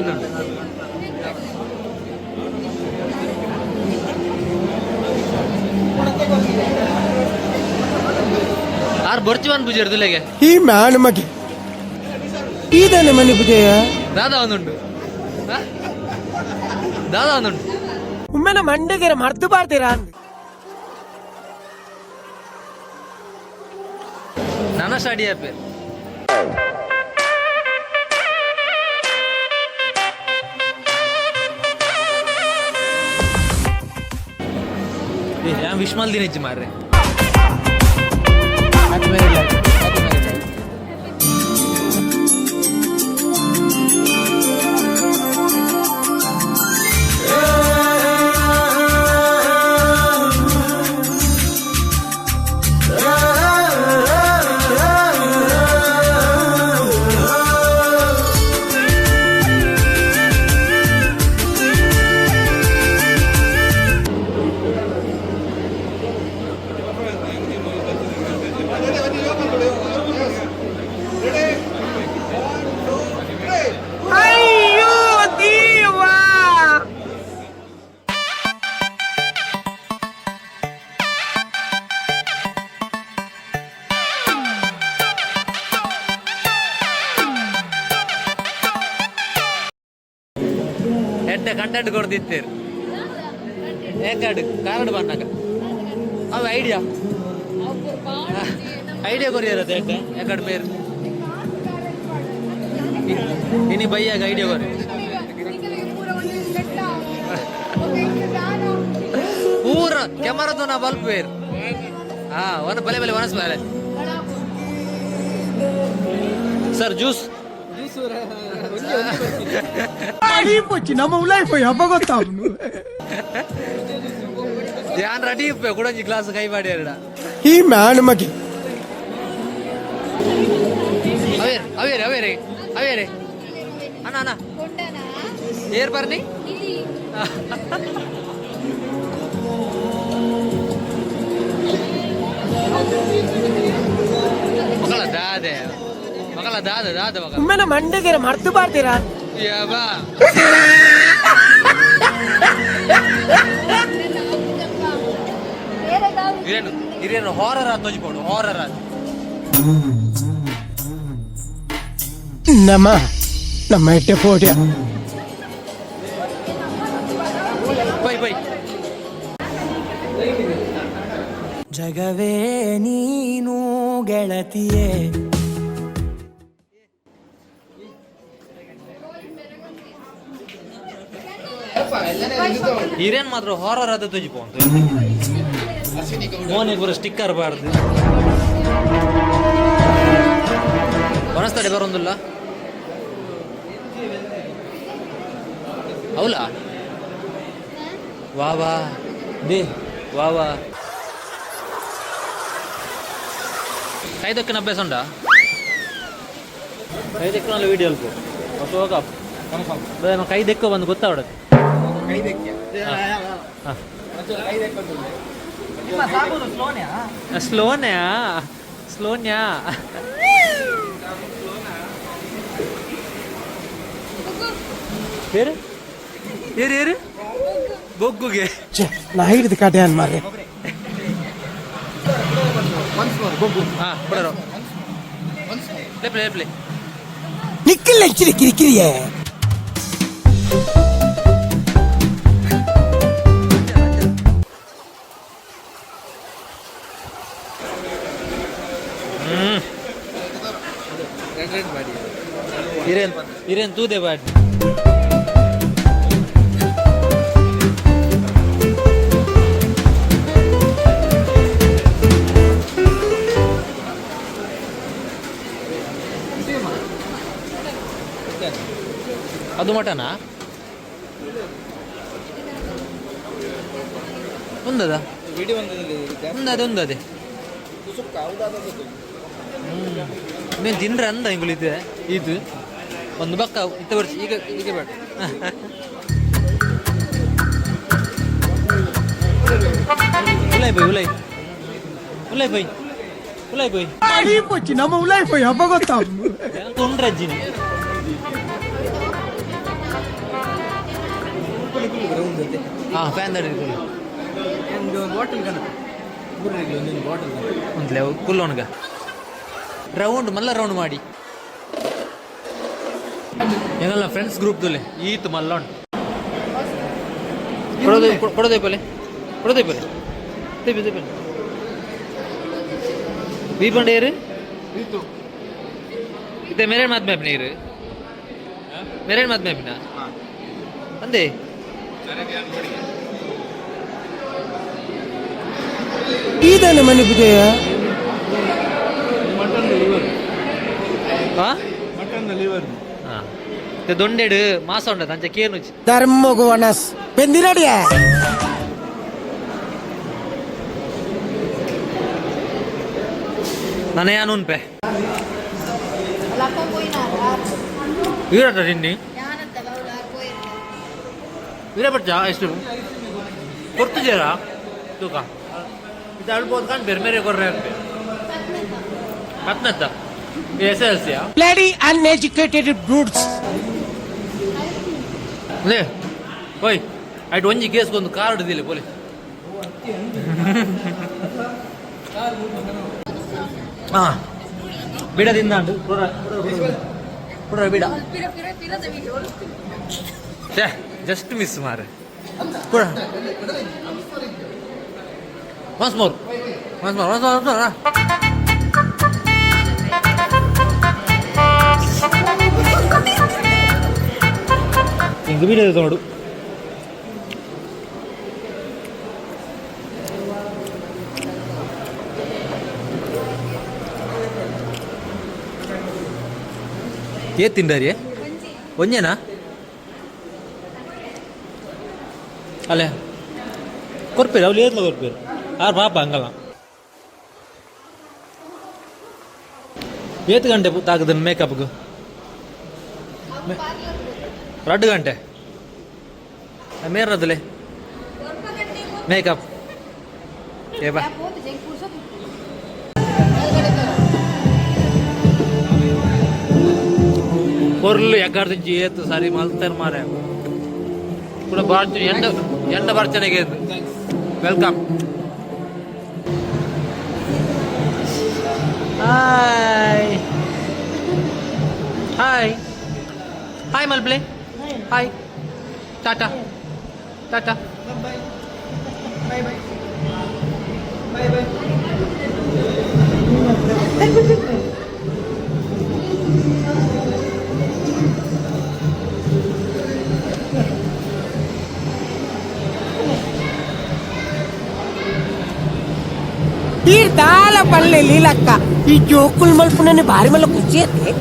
ಆರ್ ಬರ್ಚಿವನ್ ಪೂಜೆ ಇರ್ದುಲೆಗೆ ಈ ಮ್ಯಾನ್ ಮಗೆ ಇದನ್ನ ಮನೆ ಪೂಜೆಯ ದಾದಾ ಒಂದುಂಟು ದಾದಾ ಒಂದುಂಟು ಉಮ್ಮೆನ ಮಂಡೆಗೆರೆ ಮರ್ದು ಬಾರ್ತೀರಾ ನನ್ನ ಸ್ಟಾಡಿ ಆಪೆ ഞാൻ വിഷ്മൽ ദിനച്ച് മാറേ ಎಡ್ಡೆ ಕಂಟೆಂಟ್ ಕೊಡ್ತಿತ್ತೇರು ಏಕಾಡು ಕಾರಡು ಬಣ್ಣಗ ಅವು ಐಡಿಯಾ ಐಡಿಯಾ ಕೊರಿಯರತ್ತೆ ಎಡ್ಡೆ ಏಕಾಡು ಪೇರು ಇನಿ ಬೈಯಾಗ ಐಡಿಯಾ ಕೊರಿ ಪೂರ ಕೆಮರದ್ದು ನಾ ಬಲ್ಪ್ ಪೇರು ಹಾ ಒಂದು ಬಲೆ ಬಲೆ ಒನಸ್ ಬಲೆ ಸರ್ ಜ್ಯೂಸ್ ನಮ್ಮ ಉಲಾಯಿపోయి ಹಬ್ಬ ಗೊತ್ತಾವ್ ಧ್ಯಾನ್ ರೆಡಿ ಇಪ್ಪೆ ಕೊಡೊಂಜಿ ಗ್ಲಾಸ್ ಕೈ ಮಾಡಿ ಎರಡ ಈ ಮ್ಯಾನ್ ಮಗೆ ಅವೇರ್ ಅವೇರ್ ಅವೇರೆ ಅವೇರೆ ಅಣ್ಣ ಅಣ್ಣ ಏರ್ ಬರ್ನಿ ಮಗಳ ದಾದೆ ಮಗಳ ದಾದ ದಾದ ಮಗ ಉಮ್ಮೆನ ಮಂಡೆಗೆರೆ ಮರ್ದು ಬಾರ್ತೀರಾ ಯಾಬಾ ಹಿರೇನು ಹಿರೇನು ಹಾರರ್ ಆತ್ ತೋಜಿಕೊಂಡು ಹಾರರ್ ಆತ್ ನಮ್ಮ ಎಟ್ಟೆ ಪೋಟ್ಯ ಬೈ ಬೈ ಜಗವೇ ನೀನು ಗೆಳತಿಯೇ ಹಿರೇನ್ ಮಾತ್ರ ಹಾರರ್ ಆದ ತೋಜಿಪೋ ಅಂತ ಮೋನಿಗೆ ಬರೋ ಸ್ಟಿಕ್ಕರ್ ಬಾರ್ದು ಒನಸ್ತಡೆ ಬರೋದಿಲ್ಲ ಅವಲ್ಲ ವಾ ವಾ ದೇ ವಾ ವಾ ಕೈ ದಕ್ಕನ ಅಭ್ಯಾಸ ಉಂಟಾ ಕೈ ದಕ್ಕನಲ್ಲ ವೀಡಿಯೋ ಅಲ್ಪ ಹೊಸ ಹೋಗ ಕೈ ದೆಕ್ಕ ಬಂದು ಗೊತ್ತಾವಡತ್ತೆ ಸ್ಲೋನ್ಯಾ ಸ್ಲೋನ್ಯಾ ಏರು ಏರು ಏರು ಬೊಗ್ಗುಗೆ ನಾ ಹಿಡಿದು ಕಡೆ ಅನ್ ಮಾರ್ರೆ ಹಾ ಕೊಡರು ಪ್ಲೇ ಪ್ಲೇ ನಿಕ್ಕಿಲ್ಲ ಹೆಚ್ಚಿನ ಕಿರಿಕಿರಿಯೇ ಇರೇನ್ ತೂದೆ ಬಾಡಿ ಅದು ಮಟನಾ ಒಂದದ ಒಂದದೆ ನೀನು ತಿನ್ರ ಅಂದ ಹಿಂಗುಳಿದೆ ಇದು ಒಂದು ಬಕ್ಕ ಇತ್ತ ವರ್ಷ ಈಗ ಬೇಡ ಉಲಾಯ್ ಬೈ ನಮ್ಮ ಉಲಾಯ್ ಪೋಯ್ ಹಬ್ಬ ಗೊತ್ತಾ ತುಂಡ್ರಜ್ಜಿನಿ ಫ್ಯಾನ್ ಒಂದ್ಲೆ ಕುಲ್ಲೋನ್ಗ ರೌಂಡ್ ಮಲ್ಲ ರೌಂಡ್ ಮಾಡಿ ಏನಲ್ಲ ಫ್ರೆಂಡ್ಸ್ ಗ್ರೂಪ್ ತುಲೆ ಈತ್ ಮಲ್ಲೋಂಡ್ ಕೊಡೋದೇ ಪಲೆ ಬೀಪಂಡೇರು ಇತ್ತೆ ಮೇರೇನ್ ಮಾತ್ ಮ್ಯಾಪ್ ನೀರು ಮೇರೇನ್ ಮಾತ್ ಮ್ಯಾಪಿನ ಅಂದೇ ಇದನ್ನ ಮನೆ ಬಿದೆಯ ದೊಂಡೆಡು ಮಾಸ ಉಂಟದ ಅಂಚ ಕೇನು ಧರ್ಮಗು ಅನಸ್ ಬೆಂದಿರಡಿಯ ನನಯಾನು ಉನ್ಪೆ ವೀರಟ ತಿನ್ನಿ ವೀರಪಟ್ಟ ಎಷ್ಟು ಕೊಡ್ತಿದ್ದೀರಾ ತೂಕ ಇದು ಅಳ್ಬೋದು ಕಾಣ್ ಬೇರೆ ಬೇರೆ ಕೊರ್ರೆ ಅಂತೆ ಹತ್ತನತ್ತ SLC ಬ್ಲಡಿ ಅನ್ಎಜುಕೇಟೆಡ್ ಬ್ರೂಟ್ಸ್ ಅದೇ ಹೋಯ್ ಆಯ್ತು ಒಂಜಿ ಕೇಸ್ಗೊಂದು ಕಾರ್ಡ್ ಇದಿಲ್ಲ ಪೋಲಿ ಹಾ ಬಿಡದಿಂದ ಬಿಡ ಜಸ್ಟ್ ಮಿಸ್ ಮಾರೆ once more ಹಿಂಗೆ ಬಿಡೋದು ನೋಡು ಏತ್ ತಿಂಡಾರಿ ಒಂಜೇನಾ ಅಲ್ಲೇ ಕೊರ್ಪೇರು ಅವ್ರು ಏತ್ಲ ಕೊರ್ಪೇರು ಆರು ಪಾಪ ಹಂಗಲ್ಲ ಏತ್ ಗಂಟೆ ತಾಗದ ಮೇಕಪ್ಗೆ 2 ಗಂಟೆ ಮೇರದಲೆ ಮೇಕಪ್ ಏ ಬಾ పొర్లు ఎక్కడి ఏత్తు సరి మల్తారు మారే ఇప్పుడు బార్చు ఎండ బర్చనಗೆ వెల్కమ్ హాయ్ హాయ్ హాయ్ మల్ప్లే hi tata tata bye bye bye bye తీర్థాల పల్లె లీలక్క ఈ జోకులు మలుపునని భారీ మళ్ళీ కూర్చేస్తే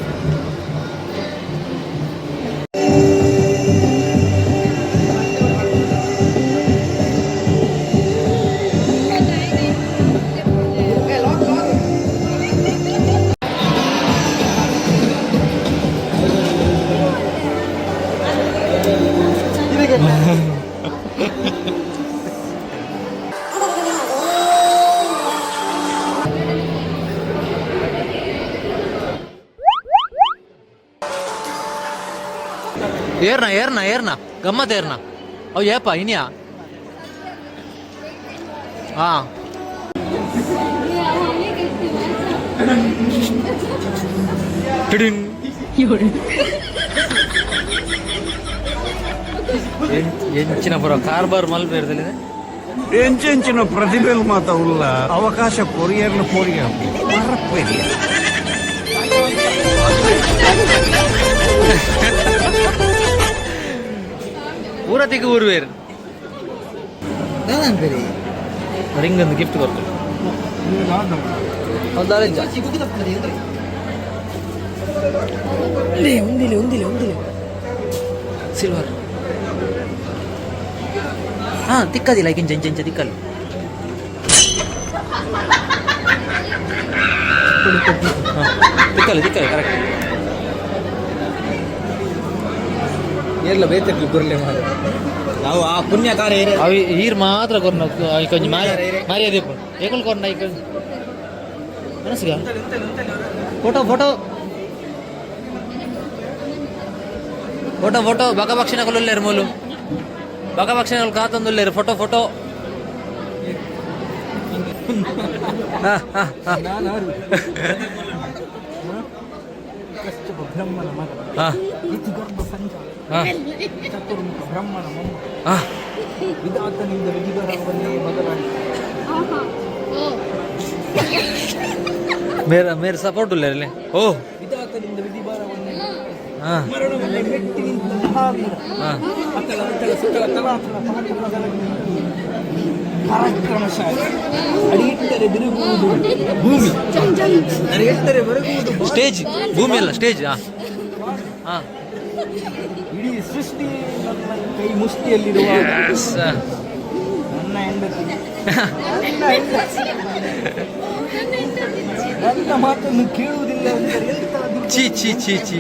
ಏರ್ನ ಗಮ್ಮತ್ ಏರ್ನ ಅವು ಏಪ ಇನ್ಯಾ ಹಾ ಎಂಚಿನ ಪುರ ಕಾರ್ಬಾರ್ ಮಲ್ಪೆ ಇರ್ತದೆ ಎಂಚೆಂಚಿನ ಪ್ರತಿಭೆಲು ಮಾತ ಉಳ್ಳ ಅವಕಾಶ ಕೊರಿಯರ್ನ ಪೋರಿಯ ಮರಪ್ಪೇರಿಯ ಊರತಿಗೆ ಊರ್ವೇರು ರಿಂಗ್ ಒಂದು ಗಿಫ್ಟ್ ಕೊಡ್ತಾರೆ ಸಿಲ್ವರ್ ಹಾ ತಿಕ್ಕದಿಲ್ಲ ಈಗಿನ ಜಂಚ ತಿಕ್ಕಲ್ಲ ತಿಕ್ಕಲ್ಲ ಕರೆಕ್ಟ್ ಎಲ್ಲ ಬೇತಕ್ಕೆ ಗುರ್ಲೆ ಮಾಡಿ ನಾವು ಆ ಪುಣ್ಯ ಕಾರ್ಯ ಅవి ఈరు మాత్రం కొన్న కొంచెం మర్యాద చెప్పు ఏకులు కొన్న మనసుగా ఫోటో బకపక్షినకులు లేరు మూలు బకపక్షినకులు కాతందులు లేరు ఫోటో मेरे सपोर्ट ले ओ ಸ್ಟೇಜ್ ಭೂಮಿ ಅಲ್ಲ ಸ್ಟೇಜ್ ಇಡೀ ಸೃಷ್ಟಿ ನನ್ನ ಕೈ ಮುಷ್ಟಿಯಲ್ಲಿರುವ ನನ್ನ ಹೆಂಡತಿ ನನ್ನ ಮಾತನ್ನು ಕೇಳುವುದಿಲ್ಲ ಚೀ ಚೀ ಚೀ ಚೀ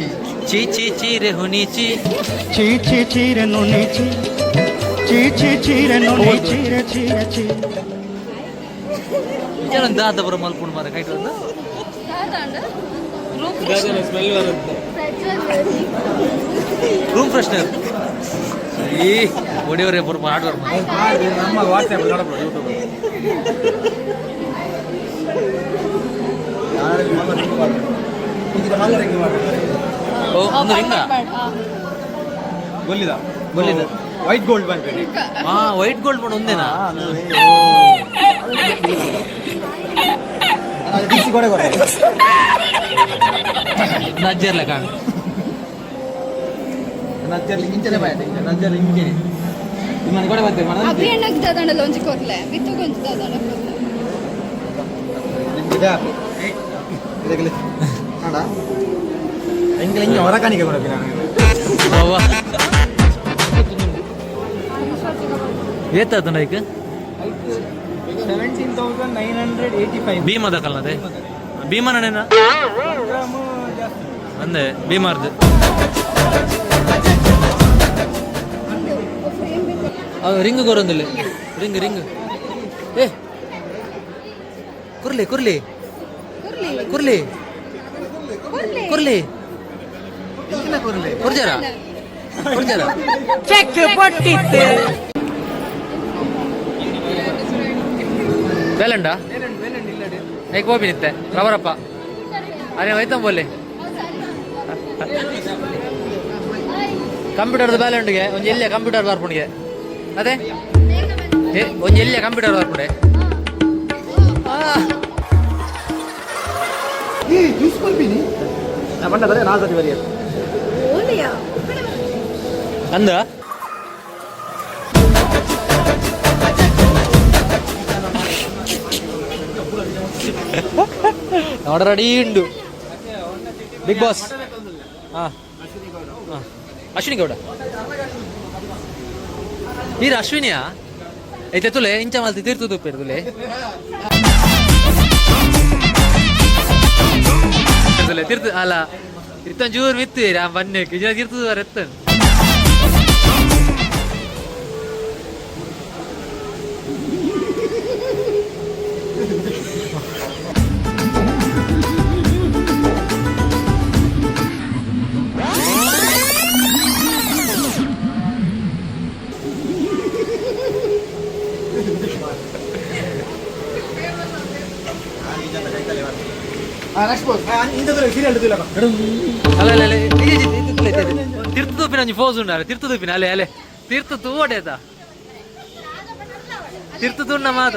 ಚೀ ಚೀ ಚೀರೆ ಹುನಿ ಚೀ ಚೀ ಚೀ ಚೀರೆ ನುನಿ ಚೀ ಚೀ ಚೀ ಚೀರೆ ನುನಿ ಚೀರೆ ಚೀರೆ ಚೀ ಏನೊಂದು ದಾದ ಬರೋ ಮಲ್ಪುಂಡು ಮಾರ ಕೈಟ್ ಒಂದು ರೂಮ್ ಫ್ರೆಶ್ನರ್ ಈ ಒಡೆಯವರೇ ಬರೋ ಆಡ್ವರ್ ನಮ್ಮ ವಾಟ್ಸ್ಆಪ್ ನೋಡಬಹುದು ಯೂಟ್ಯೂಬ್ ಓ ಒಂದು ರಿಂಗ ಗೊಲ್ಲಿದ ವೈಟ್ ಗೋಲ್ಡ್ ಬಂದು ವೈಟ್ ಗೋಲ್ಡ್ ಬಂದು ಒಂದೇನಾ ನಜ್ಜರ್ಲೆ ಕಾಣ ನಜ್ಜರ್ಲಿ ಇಂಚನೆ ಬಾಯ್ ನಜ್ಜರ್ಲಿ ಇಂಚನೆ ನಿಮ್ಮನೆ ಕೂಡ ಬರ್ತೇವೆ ಮನ ಅಭಿಯಣ್ಣಕ್ಕೆ ದಾದಣ್ಣ ಲೊಂಜಿ ಕೊರ್ಲೆ ಬಿತ್ತು ಗೊಂಜಿ ದಾದಣ್ಣ ಕೊರ್ಲೆ ಇದಕ್ಕೆ ಅಣ್ಣ ಎಂಗ್ಲ ಇಂಗೆ ಹೊರ ಕಾಣಿಕೆ ಕೊಡಬೇಕು ನಾನು ಏತಾದ ನೈಕ್ 17,985 ಭೀಮದ ಕಲ್ನದೆ ಭೀಮನೇನ ಅಂದೆ ಭೀಮಾರ್ದು ರಿಂಗ್ ಕೊರೊಂದಿಲ್ಲ ರಿಂಗ್ ಏ ಕುರ್ಲಿ ಕುರ್ಜಾರ ಚೆಕ್ ಪಟ್ಟಿತ್ತು ಬೇಲಂಡ ಏಕ್ ಹೋಗಿ ನಿತ್ತೆ ರವರಪ್ಪ ಅರೆ ವೈತಂ ಬೋಲೆ ಕಂಪ್ಯೂಟರ್ದು ಬೇಲಂಡ್ಗೆ ಒಂದು ಎಲ್ಲಿಯ ಕಂಪ್ಯೂಟರ್ ಬಾರ್ಪುಣಿಗೆ ಅದೇ ಒಂದು ಎಲ್ಲಿಯ ಕಂಪ್ಯೂಟರ್ ಬಾರ್ಪುಣೆ ಅಂದ ನೋಡ ರೆಡಿ ಉಂಡು ಬಿಗ್ ಬಾಸ್ ಅಶ್ವಿನಿ ಗೌಡ ಈರ ಅಶ್ವಿನಿಯಾ ಐತೆ ತುಲೆ ಇಂಚ ಮಾಲ್ತಿ ತೀರ್ತು ತುಪ್ಪೇರು ತುಲೆ ತೀರ್ತು ಅಲ್ಲ ಇರ್ತಂಜೂರು ಮಿತ್ತು ಬನ್ನಕ್ಕೆ ಜನ ತೀರ್ತು ಎತ್ತನ್ ಅಲ್ಲ ತೀರ್ಥ ತೂಪಿನ ಒಂಜಿ ಫೋಸ್ ಉಂಡಾರೆ ತೀರ್ಥ ತೂಪಿನ ಅಲೆ ತೀರ್ಥ ತೂವಡೇದ ತೀರ್ಥ ತೂಣ್ಣ ಮಾತ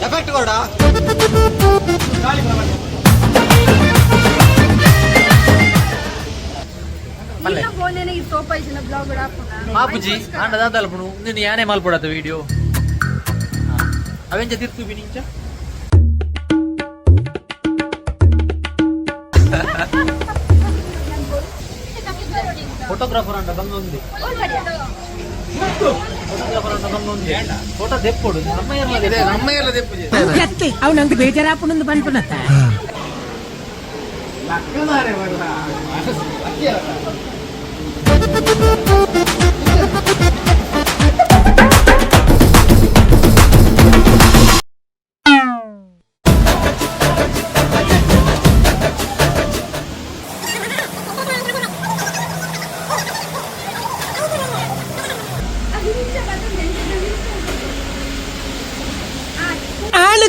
ಎಫೆಕ್ಟ್ ಕೊಡ ಫೋನೇನೆ ಈ ಸೋಪ ಇಜಿನ ಬ್ಲಾಗ್ ಆಪುನ ಆಪುಜಿ ಆಂಡ ದಾದಲ ಪುನು ನಿನ್ನ ಯಾನೇ ಮಾಲ್ಪಡತ ವಿಡಿಯೋ ಅವೆಂಚ ತಿರ್ತು ಬಿನಿಂಚ ಫೋಟೋಗ್ರಾಫರ್ ಅಂಡ ಬಂದೊಂದು ಫೋಟೋಗ್ರಾಫರ್ ಅಂಡ ಬಂದೊಂದು ಫೋಟೋ ದೆಪ್ಪೊಡು ನಮ್ಮ ಎಲ್ಲ ದೆಪ್ಪುಜಿ ಅವನಂತ ಬೇಜಾರಾಪುನೊಂದು ಪನ್ಪುನತ್ತ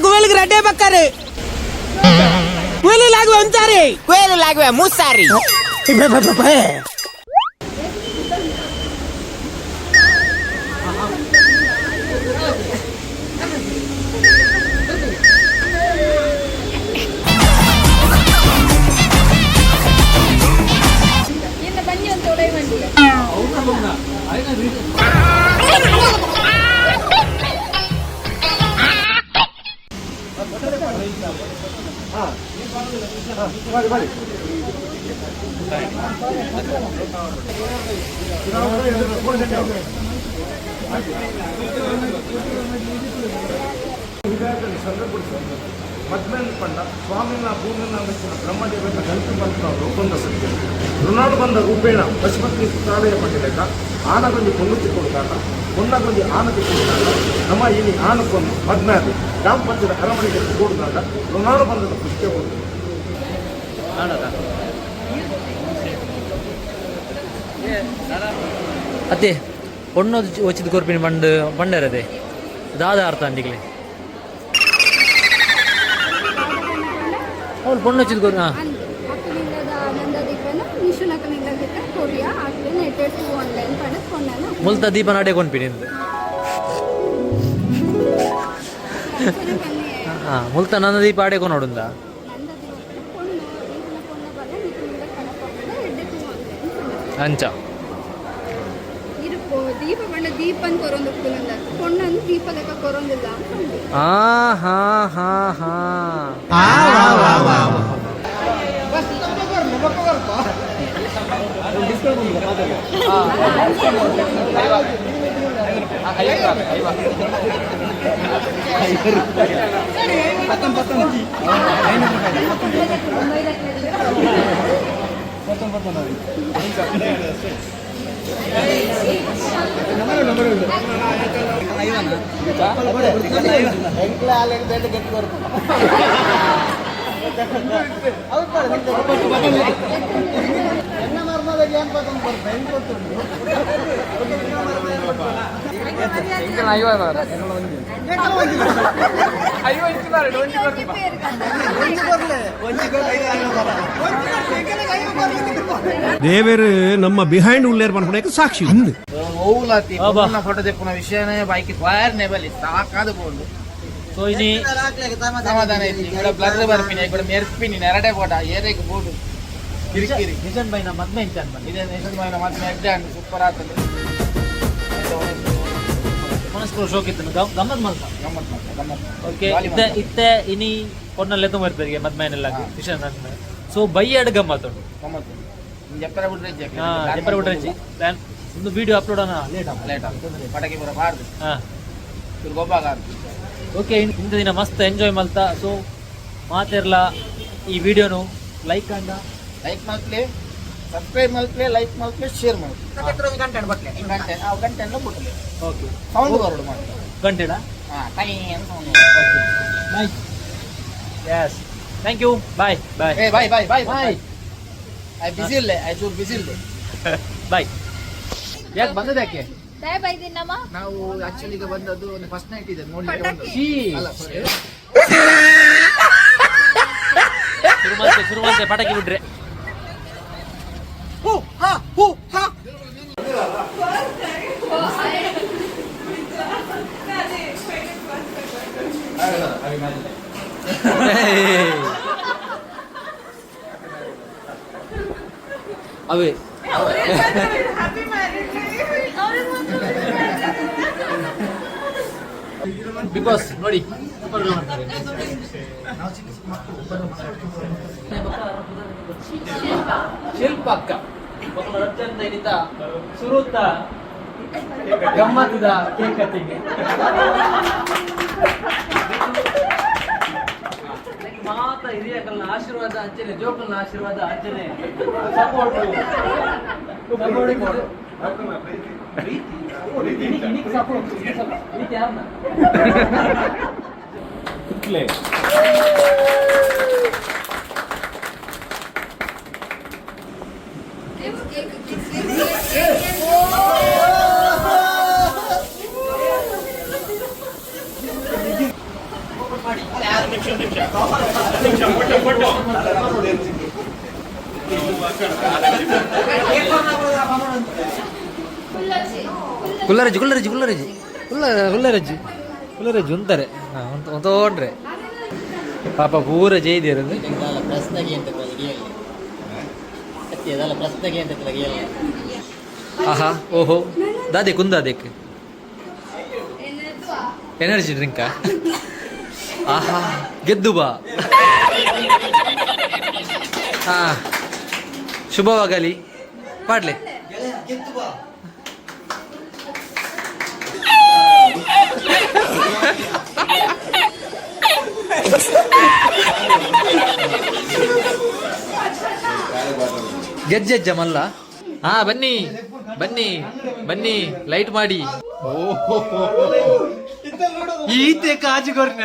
గువెలకు రెడ్డే పక్కారు కూలు లాగు అంతారి కూలు లాగు మూసారి మధ్యలో పండ స్వామిన భూమిన వచ్చిన బ్రహ్మదేవత కలిపి పంతున్నారు కొంద సత్య రుణాలు ಬಂದ ರೂಪೇಣ ಪಶುಪತಿ ಪ್ರಾಣಯ ಪಂಡಿಲೇಕ ಆನ ಕೊಂಚ ಕೊಂಡುತ್ತಿ ಕೊಡ್ತಾಟ ಕೊನ್ನ ಕೊಂಚ ಆನತಿ ಕೊಡ್ತಾಟ ನಮ್ಮ ಇಲ್ಲಿ ಆನಕ್ಕೊಂದು ಮದ್ನಾದಿ ಗ್ರಾಮ ಪಂಚಾಯತ್ ಅರಮನೆಗೆ ಕೊಡ್ತಾಟ ರುಣಾಲು ಬಂದದ ಪುಷ್ಟಿ ಕೊಡ್ತಾರೆ ಅತ್ತೆ பொண்ணு வச்சது கோர்ப்பின் பண்டு பண்டரதே தாதா அர்த்தம் அண்டிகளே ಅವ್ರು பொண்ணு வச்சது கோர் ಮುಲ್ತ ದೀಪ ನಾಡೆ ಕೊಂಡ್ಪಿನಿಂದು ಮುಲ್ತ ನನ್ನ ದೀಪ ಆಡೆ ಕೊನೋಡುಂದ ಅಂಚ ದೀಪ ಬಣ್ಣ ದೀಪ ಅಂತ ಕೊರೊಂದು ಪೊಣ್ಣನ್ನು ದೀಪ ಲೆಕ್ಕ ಕೊರೊಂದಿಲ್ಲ ದೇವರು ನಮ್ಮ ಬಿಹೈಂಡ್ ಉಳ್ಳೇರ್ ಮಾಡ್ಕೊಳಕ್ಕೆ ಸಾಕ್ಷಿ ఉంది ಓಲಾತಿ ಫೋಟೋ ತೆಪ್ಪುನ ವಿಷಯನೇ ಬೈಕ್ ಫೈರ್ನೇ ಬಲಿ ಸಾಕಾದ ಬೋಂಡು ಸೊ ಇನಿ ಸಮಾಧಾನ ಐತಿ ఇక్కడ ಬ್ಲರ್ ಬರ್ಪಿನಿ ఇక్కడ ಮೆರ್ಪಿನಿ ನೆರಡೆ ಫೋಟೋ ಏರೇಗೆ ಬೋಡು ಕಿರಿಕಿರಿ ನಿಜನ್ ಬೈನ ಮದ್ಮೆ ಇಂಚಾನ್ ಬಂದ ಇದೇ ನೇಷನ್ ಬಾಯ್ನ ಮತ್ತೆ ಎಡ್ಡಾಂಡ್ ಸೂಪರ್ ಆತದೆ ಮನಸ್ಕೋ ಶೋಕ್ ಇತ್ತು ಗಮ್ಮತ್ ಮಲ್ಕ ಗಮ್ಮತ್ ಓಕೆ ಇತ್ತೆ ಇನಿ ಪೊಣ್ಣಲ್ಲಿ ಎತ್ತು ಮರ್ಪರಿಗೆ ಮದ್ಮೆನೆಲ್ಲ ವಿಷಯ ನನ್ನ ಸೊ ಬೈಯಡ್ ಗಮ್ಮತ್ ಉಂಟು ಗಮ್ಮತ್ ಎಪ್ಪರ ಬಿಡ್ರೆ ಎಪ್ಪರ ಬಿಡ್ರೆ ಪ್ಲಾನ್ ಒಂದು ವಿಡಿಯೋ ಅಪ್ಲೋಡ್ ಅನ್ನ ಲೇಟ್ ಪಟಕಿ ಬರ ಬಾರ್ದು ಇವ್ರು ಗೊಬ್ಬಾಗಾರ್ದು ಓಕೆ ಇಂಥ ದಿನ ಮಸ್ತ್ ಎಂಜಾಯ್ ಮಲ್ತಾ ಸೊ ಮಾತಿರ್ಲ ಈ ವಿಡಿಯೋನು ಲೈಕ್ ಅಂಡ ಲೈಕ್ ಮಾಡ್ಲಿ ಸಬ್ಸ್ಕ್ರೈಬ್ ಮಾಡ್ಲಿ ಲೈಕ್ ಮಾಡ್ಲಿ ಶೇರ್ ಮಾಡ್ಲಿ ಗಂಟೆ ಬಿಟ್ಲಿ ಓಕೆ ಸೌಂಡ್ ಬರೋಡು ಮಾಡಿ ಗಂಟೆಡ ಟೈ ಅಂತ sound okay nice yes thank you bye bye ಏ bye bye bye bye I ಬಿಸಿ ಇಲ್ಲೇ ಐ ಚೂರು ಬಿಸಿ ಇಲ್ಲೇ ಬಾಯ್ ಯಾಕೆ ಬಂದದ ಯಾಕೆ ನಾವು ಆಕ್ಚುಲಿ ಈಗ ಬಂದದ್ದು ಒಂದು ಫಸ್ಟ್ ನೈಟ್ ಇದೆ ನೋಡ್ಲಿಕ್ಕೆ ಅಲ್ಲ ಶುರುವಂತೆ ಪಟಾಕಿ ಬಿಡ್ರೆ ಅವೇ ಬಿಗ್ ಬಾಸ್ ನೋಡಿ ಶಿಲ್ಪ ಅಕ್ಕ ಮಕ್ಕಳು ರಜಂತ ಏನಿದ್ದ ಸುರುತ್ತ ಗಮ್ಮತ್ತದ ಕೇಕ್ ಕಟ್ಟಿಂಗ್ ಮಾತ ಹಿರಿಯಕಲ್ನ ಆಶೀರ್ವಾದ ಅಂಚನೆ ಜೋಕಲ್ನ ಆಶೀರ್ವಾದ ಅಂಚನೆ ಸಪೋರ್ಟ್ ಪ್ರೀತಿ ಯಾರನ್ನ ಕುಲ್ಲರಜ್ಜಿ ಅಂತಾರೆ ತೋಡ್ರೆ ಪಾಪ ಪೂರ ಜೈದಿರೋದು ಪ್ರಶ್ನೆಗೆ ಅಂತ ಪ್ರಶ್ನೆಗೆ ಅಂತ ಆಹಾ ಓಹೋ ದಾದೆ ಕುಂದಾದೇಕ್ ಎನರ್ಜಿ ಡ್ರಿಂಕಾ ಆಹಾ ಗೆದ್ದು ಬಾ ಹಾ ಶುಭವಾಗಲಿ ಪಾಡ್ಲೆ ಗೆಜ್ಜೆಜ್ಜ ಮಲ್ಲ ಹಾ ಬನ್ನಿ ಬನ್ನಿ ಬನ್ನಿ ಲೈಟ್ ಮಾಡಿ ಈತೆ ಕಾಜುಗೊರ್ನ